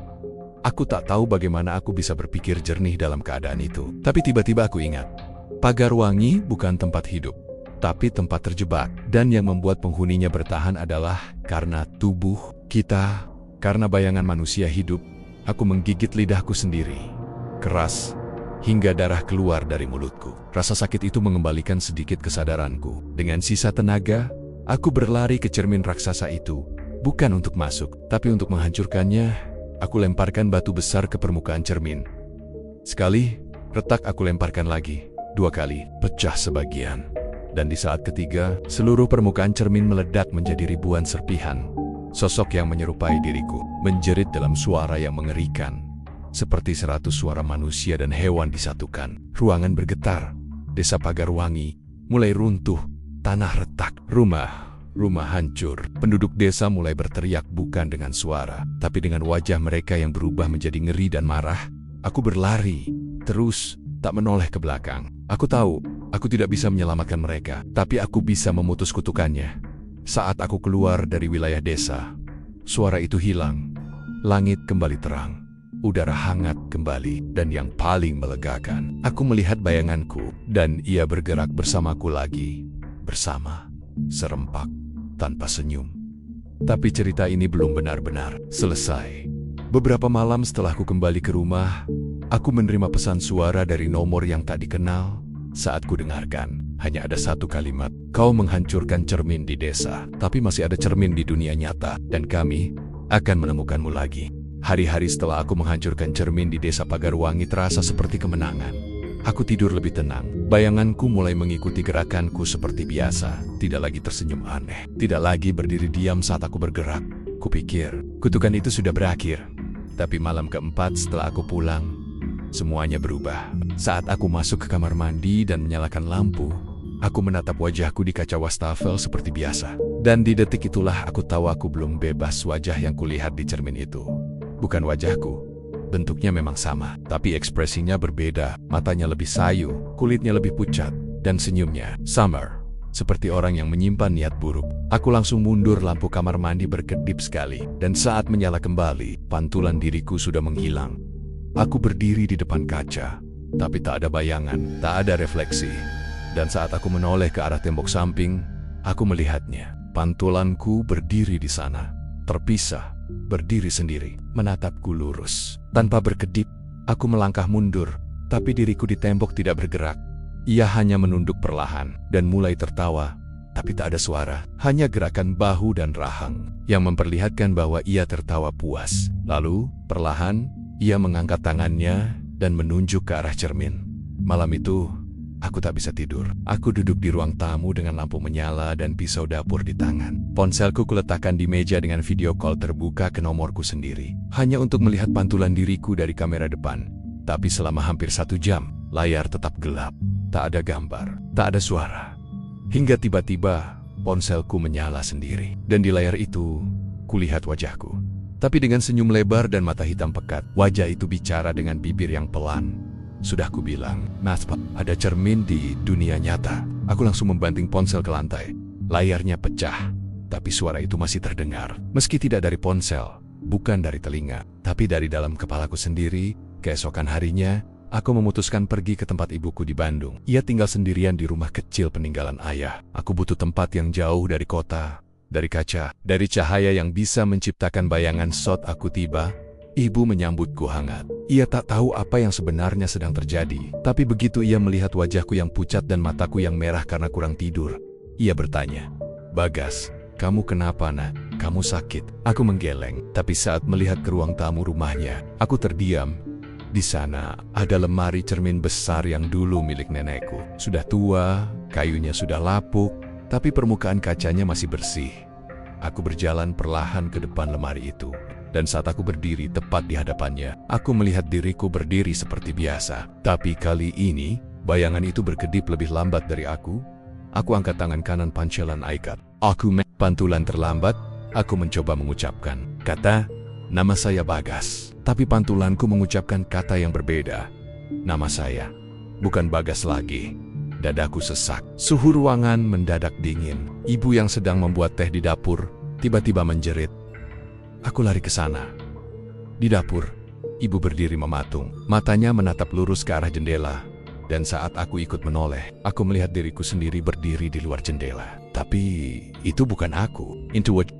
Aku tak tahu bagaimana aku bisa berpikir jernih dalam keadaan itu. Tapi tiba-tiba aku ingat, Pagarwangi bukan tempat hidup, tapi tempat terjebak. Dan yang membuat penghuninya bertahan adalah karena tubuh kita, karena bayangan manusia hidup. Aku menggigit lidahku sendiri. Keras, hingga darah keluar dari mulutku. Rasa sakit itu mengembalikan sedikit kesadaranku. Dengan sisa tenaga, aku berlari ke cermin raksasa itu. Bukan untuk masuk, tapi untuk menghancurkannya. Aku lemparkan batu besar ke permukaan cermin. Sekali, retak aku lemparkan lagi. 2 kali, pecah sebagian. Dan di saat ketiga, seluruh permukaan cermin meledak menjadi ribuan serpihan. Sosok yang menyerupai diriku, menjerit dalam suara yang mengerikan. Seperti 100 suara manusia dan hewan disatukan. Ruangan bergetar. Desa Pagarwangi mulai runtuh. Tanah retak. Rumah hancur. Penduduk desa mulai berteriak bukan dengan suara, tapi dengan wajah mereka yang berubah menjadi ngeri dan marah. Aku berlari, terus, tak menoleh ke belakang. Aku tahu, aku tidak bisa menyelamatkan mereka, tapi aku bisa memutus kutukannya. Saat aku keluar dari wilayah desa, suara itu hilang. Langit kembali terang. Udara hangat kembali, dan yang paling melegakan, aku melihat bayanganku, dan ia bergerak bersamaku lagi. Bersama, serempak, tanpa senyum. Tapi cerita ini belum benar-benar selesai. Beberapa malam setelah aku kembali ke rumah, aku menerima pesan suara dari nomor yang tak dikenal. Saat ku dengarkan, hanya ada satu kalimat. Kau menghancurkan cermin di desa, tapi masih ada cermin di dunia nyata, dan kami akan menemukanmu lagi. Hari-hari setelah aku menghancurkan cermin di desa Pagarwangi terasa seperti kemenangan. Aku tidur lebih tenang. Bayanganku mulai mengikuti gerakanku seperti biasa. Tidak lagi tersenyum aneh. Tidak lagi berdiri diam saat aku bergerak. Kupikir, kutukan itu sudah berakhir. Tapi malam keempat setelah aku pulang, semuanya berubah. Saat aku masuk ke kamar mandi dan menyalakan lampu, aku menatap wajahku di kaca wastafel seperti biasa. Dan di detik itulah aku tahu aku belum bebas. Wajah yang kulihat di cermin itu bukan wajahku. Bentuknya memang sama, tapi ekspresinya berbeda. Matanya lebih sayu, kulitnya lebih pucat, dan senyumnya Summer seperti orang yang menyimpan niat buruk. Aku langsung mundur, lampu kamar mandi berkedip sekali, dan saat menyala kembali, pantulan diriku sudah menghilang. Aku berdiri di depan kaca, tapi tak ada bayangan, tak ada refleksi. Dan saat aku menoleh ke arah tembok samping, aku melihatnya. Pantulanku berdiri di sana, terpisah, berdiri sendiri, menatapku lurus. Tanpa berkedip, aku melangkah mundur, tapi diriku di tembok tidak bergerak. Ia hanya menunduk perlahan dan mulai tertawa, tapi tak ada suara, hanya gerakan bahu dan rahang yang memperlihatkan bahwa ia tertawa puas. Lalu, perlahan, ia mengangkat tangannya dan menunjuk ke arah cermin. Malam itu, aku tak bisa tidur. Aku duduk di ruang tamu dengan lampu menyala dan pisau dapur di tangan. Ponselku kuletakkan di meja dengan video call terbuka ke nomorku sendiri, hanya untuk melihat pantulan diriku dari kamera depan. Tapi selama hampir 1 jam, layar tetap gelap. Tak ada gambar, tak ada suara. Hingga tiba-tiba, ponselku menyala sendiri. Dan di layar itu, kulihat wajahku. Tapi dengan senyum lebar dan mata hitam pekat, wajah itu bicara dengan bibir yang pelan. Sudah kubilang, Mas, ada cermin di dunia nyata. Aku langsung membanting ponsel ke lantai. Layarnya pecah, tapi suara itu masih terdengar. Meski tidak dari ponsel, bukan dari telinga, tapi dari dalam kepalaku sendiri. Keesokan harinya, aku memutuskan pergi ke tempat ibuku di Bandung. Ia tinggal sendirian di rumah kecil peninggalan ayah. Aku butuh tempat yang jauh dari kota, dari kaca, dari cahaya yang bisa menciptakan bayangan. Saat aku tiba, ibu menyambutku hangat. Ia tak tahu apa yang sebenarnya sedang terjadi. Tapi begitu ia melihat wajahku yang pucat dan mataku yang merah karena kurang tidur, ia bertanya, "Bagas, kamu kenapa, nak? Kamu sakit?" Aku menggeleng, tapi saat melihat ke ruang tamu rumahnya, aku terdiam. Di sana ada lemari cermin besar yang dulu milik nenekku. Sudah tua, kayunya sudah lapuk, tapi permukaan kacanya masih bersih. Aku berjalan perlahan ke depan lemari itu. Dan saat aku berdiri tepat di hadapannya, aku melihat diriku berdiri seperti biasa. Tapi kali ini, bayangan itu berkedip lebih lambat dari aku. Aku angkat tangan kanan pancelan ikat. Pantulan terlambat, aku mencoba mengucapkan kata, "Nama saya Bagas." Tapi pantulanku mengucapkan kata yang berbeda. Nama saya bukan Bagas lagi. Dadaku sesak. Suhu ruangan mendadak dingin. Ibu yang sedang membuat teh di dapur tiba-tiba menjerit. Aku lari ke sana. Di dapur, ibu berdiri mematung. Matanya menatap lurus ke arah jendela. Dan saat aku ikut menoleh, aku melihat diriku sendiri berdiri di luar jendela. Tapi itu bukan aku.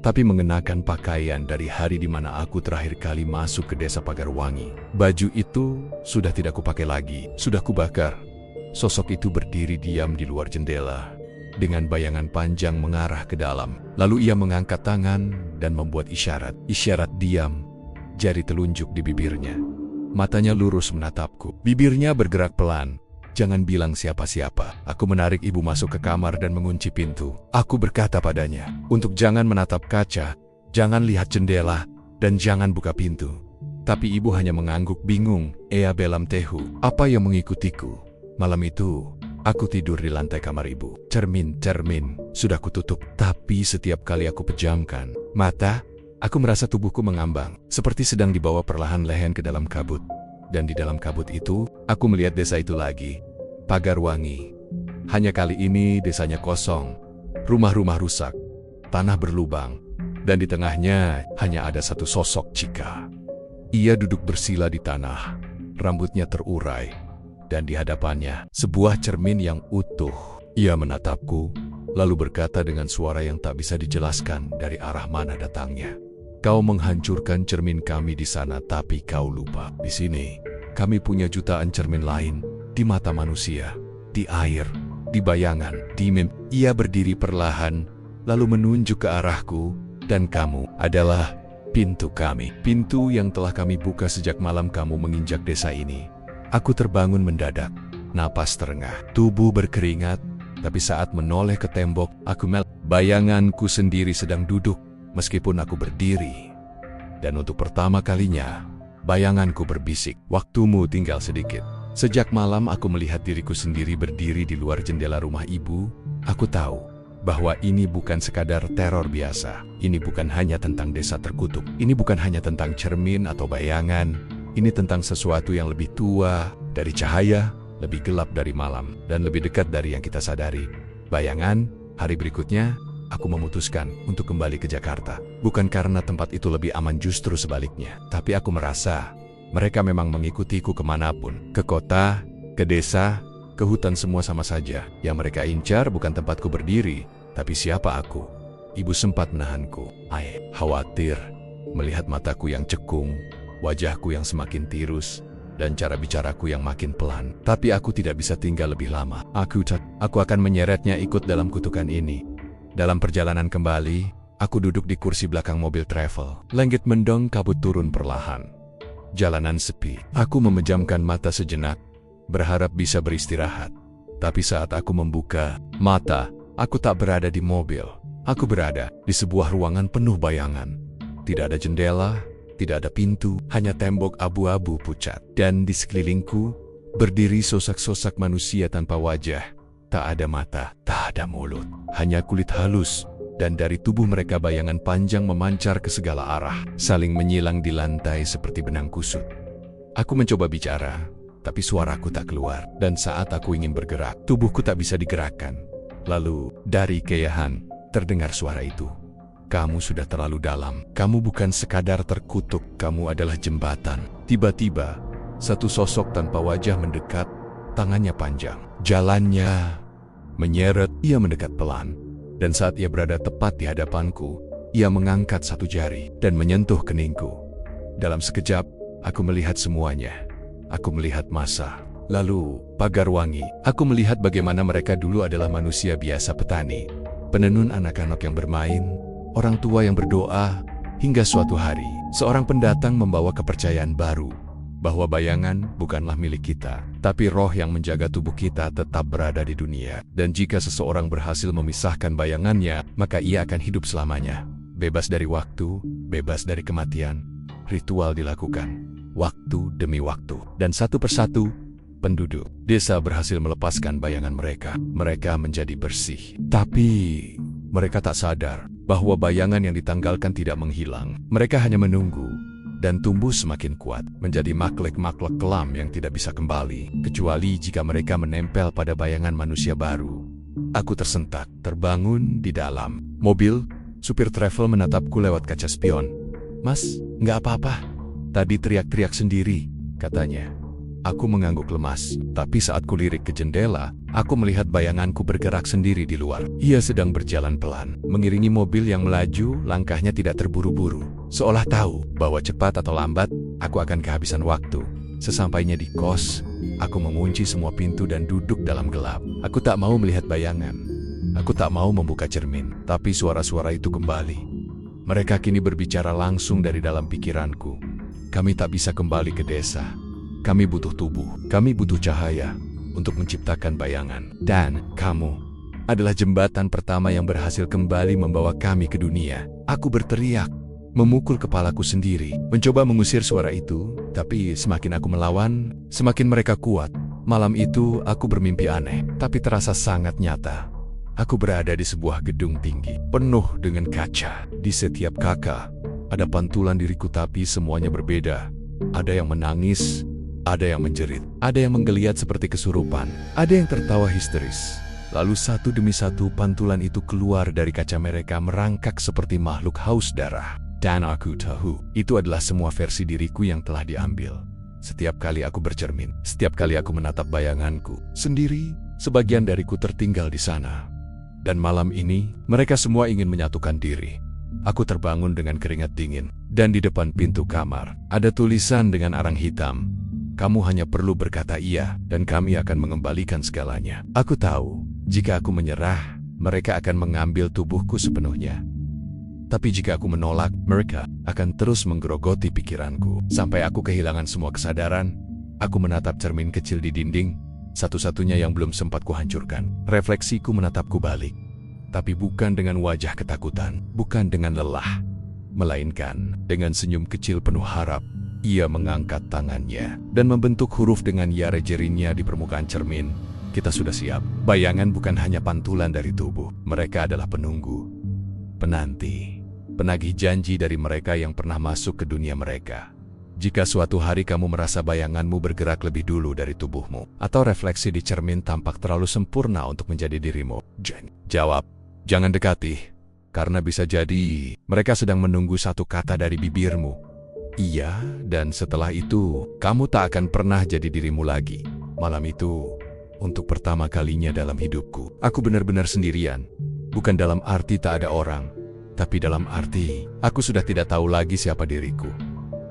Tapi mengenakan pakaian dari hari di mana aku terakhir kali masuk ke desa Pagarwangi. Baju itu sudah tidak kupakai lagi, sudah kubakar. Sosok itu berdiri diam di luar jendela, dengan bayangan panjang mengarah ke dalam. Lalu ia mengangkat tangan dan membuat isyarat diam, jari telunjuk di bibirnya. Matanya lurus menatapku, bibirnya bergerak pelan. "Jangan bilang siapa-siapa." Aku menarik ibu masuk ke kamar dan mengunci pintu. Aku berkata padanya, untuk jangan menatap kaca, jangan lihat jendela, dan jangan buka pintu. Tapi ibu hanya mengangguk bingung. "Ea belam tehu." Apa yang mengikutiku? Malam itu, aku tidur di lantai kamar ibu. Cermin sudah kututup. Tapi setiap kali aku pejamkan mata, aku merasa tubuhku mengambang, seperti sedang dibawa perlahan lehen ke dalam kabut. Dan di dalam kabut itu, aku melihat desa itu lagi. Pagarwangi. Hanya kali ini desanya kosong. Rumah-rumah rusak. Tanah berlubang. Dan di tengahnya hanya ada satu sosok Cika. Ia duduk bersila di tanah. Rambutnya terurai. Dan di hadapannya, sebuah cermin yang utuh. Ia menatapku, lalu berkata dengan suara yang tak bisa dijelaskan dari arah mana datangnya. "Kau menghancurkan cermin kami di sana, tapi kau lupa. Di sini, kami punya jutaan cermin lain, di mata manusia, di air, di bayangan, di mimpi." Ia berdiri perlahan, lalu menunjuk ke arahku, "Dan kamu adalah pintu kami. Pintu yang telah kami buka sejak malam kamu menginjak desa ini." Aku terbangun mendadak, napas terengah, tubuh berkeringat, tapi saat menoleh ke tembok, bayanganku sendiri sedang duduk. Meskipun aku berdiri, dan untuk pertama kalinya, bayanganku berbisik, "Waktumu tinggal sedikit." Sejak malam aku melihat diriku sendiri berdiri di luar jendela rumah ibu. Aku tahu, bahwa ini bukan sekadar teror biasa. Ini bukan hanya tentang desa terkutuk. Ini bukan hanya tentang cermin atau bayangan. Ini tentang sesuatu yang lebih tua dari cahaya, lebih gelap dari malam, dan lebih dekat dari yang kita sadari. Bayangan, hari berikutnya, aku memutuskan untuk kembali ke Jakarta. Bukan karena tempat itu lebih aman, justru sebaliknya. Tapi aku merasa mereka memang mengikutiku kemanapun. Ke kota, ke desa, ke hutan, semua sama saja. Yang mereka incar bukan tempatku berdiri, tapi siapa aku. Ibu sempat menahanku. Khawatir melihat mataku yang cekung, wajahku yang semakin tirus, dan cara bicaraku yang makin pelan. Tapi aku tidak bisa tinggal lebih lama. Aku akan menyeretnya ikut dalam kutukan ini. Dalam perjalanan kembali, aku duduk di kursi belakang mobil travel. Langit mendung, kabut turun perlahan. Jalanan sepi. Aku memejamkan mata sejenak, berharap bisa beristirahat. Tapi saat aku membuka mata, aku tak berada di mobil. Aku berada di sebuah ruangan penuh bayangan. Tidak ada jendela, tidak ada pintu, hanya tembok abu-abu pucat. Dan di sekelilingku, berdiri sosak-sosak manusia tanpa wajah. Tak ada mata, tak ada mulut. Hanya kulit halus, dan dari tubuh mereka bayangan panjang memancar ke segala arah, saling menyilang di lantai seperti benang kusut. Aku mencoba bicara, tapi suaraku tak keluar. Dan saat aku ingin bergerak, tubuhku tak bisa digerakkan. Lalu, dari kejauhan, terdengar suara itu. Kamu sudah terlalu dalam. Kamu bukan sekadar terkutuk, kamu adalah jembatan. Tiba-tiba, satu sosok tanpa wajah mendekat, tangannya panjang. Jalannya menyeret, ia mendekat pelan. Dan saat ia berada tepat di hadapanku, ia mengangkat satu jari dan menyentuh keningku. Dalam sekejap, aku melihat semuanya. Aku melihat masa, lalu pagar wangi. Aku melihat bagaimana mereka dulu adalah manusia biasa, petani, penenun, anak-anak yang bermain, orang tua yang berdoa, hingga suatu hari, seorang pendatang membawa kepercayaan baru, bahwa bayangan bukanlah milik kita, tapi roh yang menjaga tubuh kita tetap berada di dunia. Dan jika seseorang berhasil memisahkan bayangannya, maka ia akan hidup selamanya. Bebas dari waktu, bebas dari kematian. Ritual dilakukan, waktu demi waktu. Dan satu persatu, penduduk desa berhasil melepaskan bayangan mereka. Mereka menjadi bersih. Tapi mereka tak sadar bahwa bayangan yang ditanggalkan tidak menghilang. Mereka hanya menunggu dan tumbuh semakin kuat, menjadi makhluk-makhluk kelam yang tidak bisa kembali, kecuali jika mereka menempel pada bayangan manusia baru. Aku tersentak, terbangun di dalam mobil. Supir travel menatapku lewat kaca spion. Mas, nggak apa-apa. Tadi teriak-teriak sendiri, katanya. Aku mengangguk lemas, tapi saat kulirik ke jendela, aku melihat bayanganku bergerak sendiri di luar. Ia sedang berjalan pelan, mengiringi mobil yang melaju, langkahnya tidak terburu-buru. Seolah tahu bahwa cepat atau lambat, aku akan kehabisan waktu. Sesampainya di kos, aku mengunci semua pintu dan duduk dalam gelap. Aku tak mau melihat bayangan. Aku tak mau membuka cermin, tapi suara-suara itu kembali. Mereka kini berbicara langsung dari dalam pikiranku. Kami tak bisa kembali ke desa. Kami butuh tubuh, kami butuh cahaya untuk menciptakan bayangan. Dan kamu adalah jembatan pertama yang berhasil kembali membawa kami ke dunia. Aku berteriak, memukul kepalaku sendiri, mencoba mengusir suara itu, tapi semakin aku melawan, semakin mereka kuat. Malam itu aku bermimpi aneh, tapi terasa sangat nyata. Aku berada di sebuah gedung tinggi, penuh dengan kaca. Di setiap kakak, ada pantulan diriku, tapi semuanya berbeda. Ada yang menangis, ada yang menjerit, ada yang menggeliat seperti kesurupan, ada yang tertawa histeris. Lalu satu demi satu pantulan itu keluar dari kaca mereka, merangkak seperti makhluk haus darah. Dan aku tahu, itu adalah semua versi diriku yang telah diambil. Setiap kali aku bercermin, setiap kali aku menatap bayanganku sendiri, sebagian dariku tertinggal di sana. Dan malam ini, mereka semua ingin menyatukan diri. Aku terbangun dengan keringat dingin, dan di depan pintu kamar, ada tulisan dengan arang hitam. Kamu hanya perlu berkata iya, dan kami akan mengembalikan segalanya. Aku tahu, jika aku menyerah, mereka akan mengambil tubuhku sepenuhnya. Tapi jika aku menolak, mereka akan terus menggerogoti pikiranku. Sampai aku kehilangan semua kesadaran, aku menatap cermin kecil di dinding, satu-satunya yang belum sempat kuhancurkan. Refleksiku menatapku balik, tapi bukan dengan wajah ketakutan, bukan dengan lelah, melainkan dengan senyum kecil penuh harap. Ia mengangkat tangannya dan membentuk huruf dengan jari jarinya di permukaan cermin. kita sudah siap. Bayangan bukan hanya pantulan dari tubuh. Mereka adalah penunggu, penanti, penagih janji dari mereka yang pernah masuk ke dunia mereka. Jika suatu hari kamu merasa bayanganmu bergerak lebih dulu dari tubuhmu, atau refleksi di cermin tampak terlalu sempurna untuk menjadi dirimu, jawab, jangan dekati, karena bisa jadi mereka sedang menunggu satu kata dari bibirmu. Iya, dan setelah itu, kamu tak akan pernah jadi dirimu lagi. Malam itu, untuk pertama kalinya dalam hidupku, aku benar-benar sendirian. Bukan dalam arti tak ada orang, tapi dalam arti aku sudah tidak tahu lagi siapa diriku.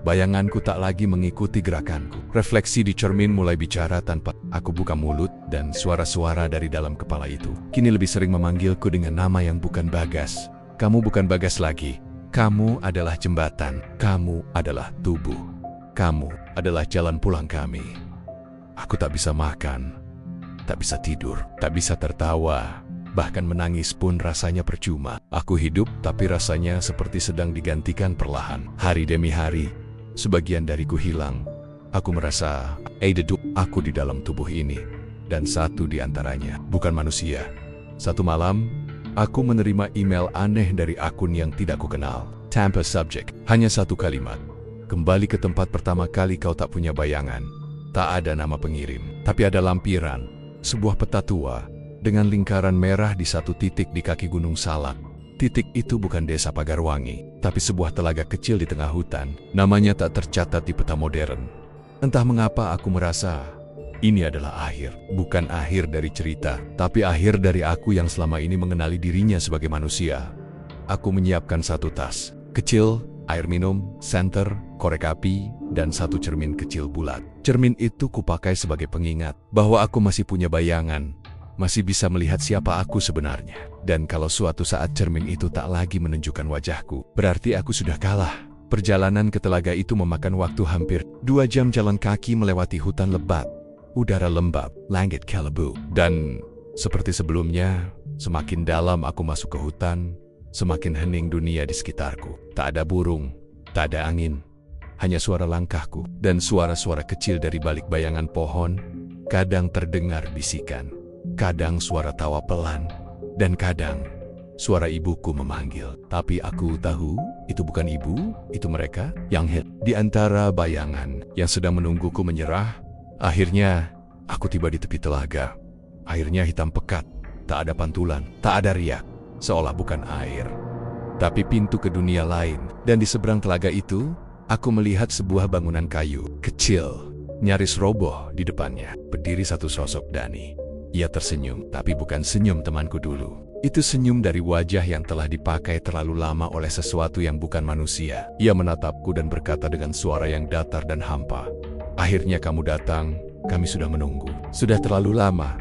Bayanganku tak lagi mengikuti gerakanku. Refleksi di cermin mulai bicara tanpa aku buka mulut, dan suara-suara dari dalam kepala itu kini lebih sering memanggilku dengan nama yang bukan Bagas. Kamu bukan Bagas lagi. Kamu adalah jembatan. Kamu adalah tubuh. Kamu adalah jalan pulang kami. Aku tak bisa makan, tak bisa tidur, tak bisa tertawa. Bahkan menangis pun rasanya percuma. Aku hidup, tapi rasanya seperti sedang digantikan perlahan. Hari demi hari, sebagian dariku hilang. Aku merasa, aku di dalam tubuh ini. Dan satu di antaranya bukan manusia. Satu malam, aku menerima email aneh dari akun yang tidak kukenal. Tanpa subjek, hanya satu kalimat. Kembali ke tempat pertama kali kau tak punya bayangan. Tak ada nama pengirim, tapi ada lampiran. Sebuah peta tua dengan lingkaran merah di satu titik di kaki Gunung Salak. Titik itu bukan desa Pagarwangi, tapi sebuah telaga kecil di tengah hutan. Namanya tak tercatat di peta modern. Entah mengapa aku merasa ini adalah akhir. Bukan akhir dari cerita, tapi akhir dari aku yang selama ini mengenali dirinya sebagai manusia. Aku menyiapkan satu tas kecil, air minum, senter, korek api, dan satu cermin kecil bulat. Cermin itu kupakai sebagai pengingat bahwa aku masih punya bayangan, masih bisa melihat siapa aku sebenarnya. Dan kalau suatu saat cermin itu tak lagi menunjukkan wajahku, berarti aku sudah kalah. Perjalanan ke telaga itu memakan waktu hampir 2 jam jalan kaki melewati hutan lebat, udara lembab, langit kelabu. Dan seperti sebelumnya, semakin dalam aku masuk ke hutan, semakin hening dunia di sekitarku. Tak ada burung, tak ada angin, hanya suara langkahku dan suara-suara kecil dari balik bayangan pohon. Kadang terdengar bisikan, kadang suara tawa pelan, dan kadang suara ibuku memanggil. Tapi aku tahu itu bukan ibu, itu mereka yang di antara bayangan yang sedang menungguku menyerah. Akhirnya aku tiba di tepi telaga. Airnya hitam pekat, tak ada pantulan, tak ada riak, seolah bukan air, tapi pintu ke dunia lain. Dan di seberang telaga itu, aku melihat sebuah bangunan kayu kecil, nyaris roboh. Di depannya berdiri satu sosok Dani. Ia tersenyum, tapi bukan senyum temanku dulu. Itu senyum dari wajah yang telah dipakai terlalu lama oleh sesuatu yang bukan manusia. Ia menatapku dan berkata dengan suara yang datar dan hampa, "Akhirnya kamu datang, kami sudah menunggu. Sudah terlalu lama."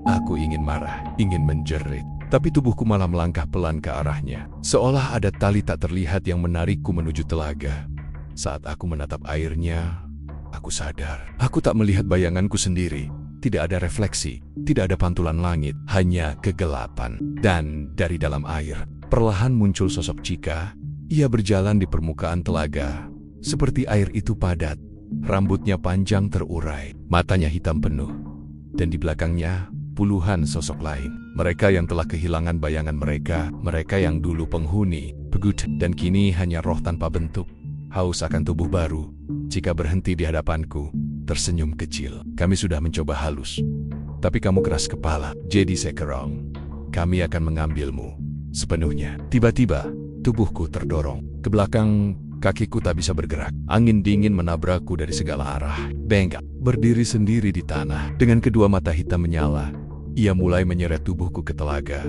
Aku ingin marah, ingin menjerit, tapi tubuhku malah melangkah pelan ke arahnya. Seolah ada tali tak terlihat yang menarikku menuju telaga. Saat aku menatap airnya, aku sadar, aku tak melihat bayanganku sendiri. Tidak ada refleksi, tidak ada pantulan langit, hanya kegelapan. Dan dari dalam air, perlahan muncul sosok Cika. Ia berjalan di permukaan telaga, seperti air itu padat. Rambutnya panjang terurai, matanya hitam penuh. Dan di belakangnya, puluhan sosok lain. Mereka yang telah kehilangan bayangan mereka, mereka yang dulu penghuni, pegut, dan kini hanya roh tanpa bentuk. Haus akan tubuh baru. Cika berhenti di hadapanku, tersenyum kecil. "Kami sudah mencoba halus, tapi kamu keras kepala. Jadi Sekerong, kami akan mengambilmu sepenuhnya." Tiba-tiba, tubuhku terdorong ke belakang, kakiku tak bisa bergerak. Angin dingin menabrakku dari segala arah. Bengkak, berdiri sendiri di tanah, dengan kedua mata hitam menyala. Ia mulai menyeret tubuhku ke telaga.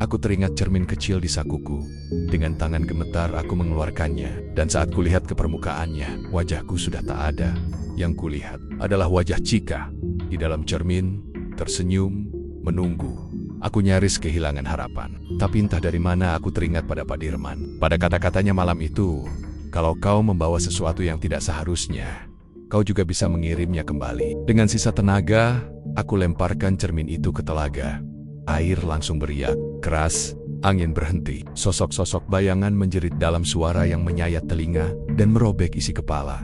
Aku teringat cermin kecil di sakuku. Dengan tangan gemetar aku mengeluarkannya, dan saat kulihat ke permukaannya, wajahku sudah tak ada. Yang kulihat adalah wajah Cika di dalam cermin, tersenyum, menunggu. Aku nyaris kehilangan harapan. Tapi entah dari mana aku teringat pada Pak Dirman. Pada kata-katanya malam itu, "Kalau kau membawa sesuatu yang tidak seharusnya, kau juga bisa mengirimnya kembali." Dengan sisa tenaga, aku lemparkan cermin itu ke telaga. Air langsung beriak keras, angin berhenti. Sosok-sosok bayangan menjerit dalam suara yang menyayat telinga dan merobek isi kepala.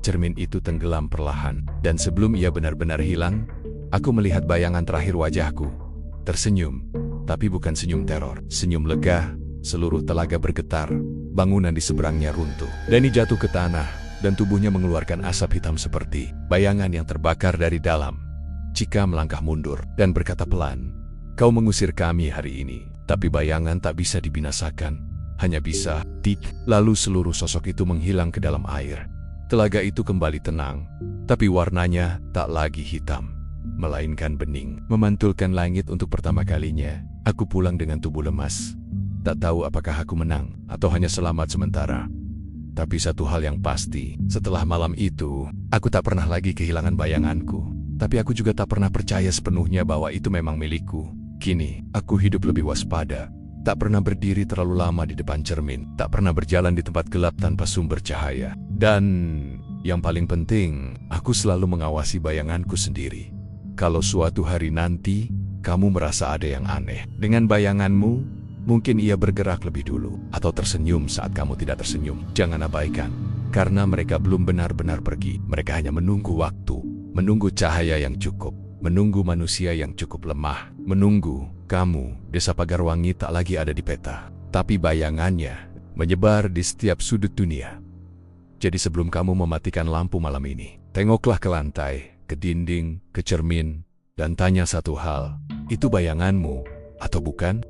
Cermin itu tenggelam perlahan, dan sebelum ia benar-benar hilang, Aku melihat bayangan terakhir wajahku. Tersenyum, tapi bukan senyum teror. Senyum lega, seluruh telaga bergetar, bangunan di seberangnya runtuh. Danny jatuh ke tanah, dan tubuhnya mengeluarkan asap hitam seperti bayangan yang terbakar dari dalam. Chika melangkah mundur, dan berkata pelan, "Kau mengusir kami hari ini, tapi bayangan tak bisa dibinasakan. Hanya bisa, tik." Lalu seluruh sosok itu menghilang ke dalam air. Telaga itu kembali tenang, tapi warnanya tak lagi hitam, melainkan bening. Memantulkan langit untuk pertama kalinya, aku pulang dengan tubuh lemas. Tak tahu apakah aku menang, atau hanya selamat sementara. Tapi satu hal yang pasti, setelah malam itu, aku tak pernah lagi kehilangan bayanganku. Tapi aku juga tak pernah percaya sepenuhnya bahwa itu memang milikku. Kini, aku hidup lebih waspada. Tak pernah berdiri terlalu lama di depan cermin. Tak pernah berjalan di tempat gelap tanpa sumber cahaya. Dan yang paling penting, aku selalu mengawasi bayanganku sendiri. Kalau suatu hari nanti, kamu merasa ada yang aneh dengan bayanganmu, mungkin ia bergerak lebih dulu, atau tersenyum saat kamu tidak tersenyum. Jangan abaikan, karena mereka belum benar-benar pergi. Mereka hanya menunggu waktu, menunggu cahaya yang cukup, menunggu manusia yang cukup lemah, menunggu kamu. Desa Pagarwangi tak lagi ada di peta, tapi bayangannya menyebar di setiap sudut dunia. Jadi sebelum kamu mematikan lampu malam ini, tengoklah ke lantai, ke dinding, ke cermin, dan tanya satu hal, itu bayanganmu atau bukan?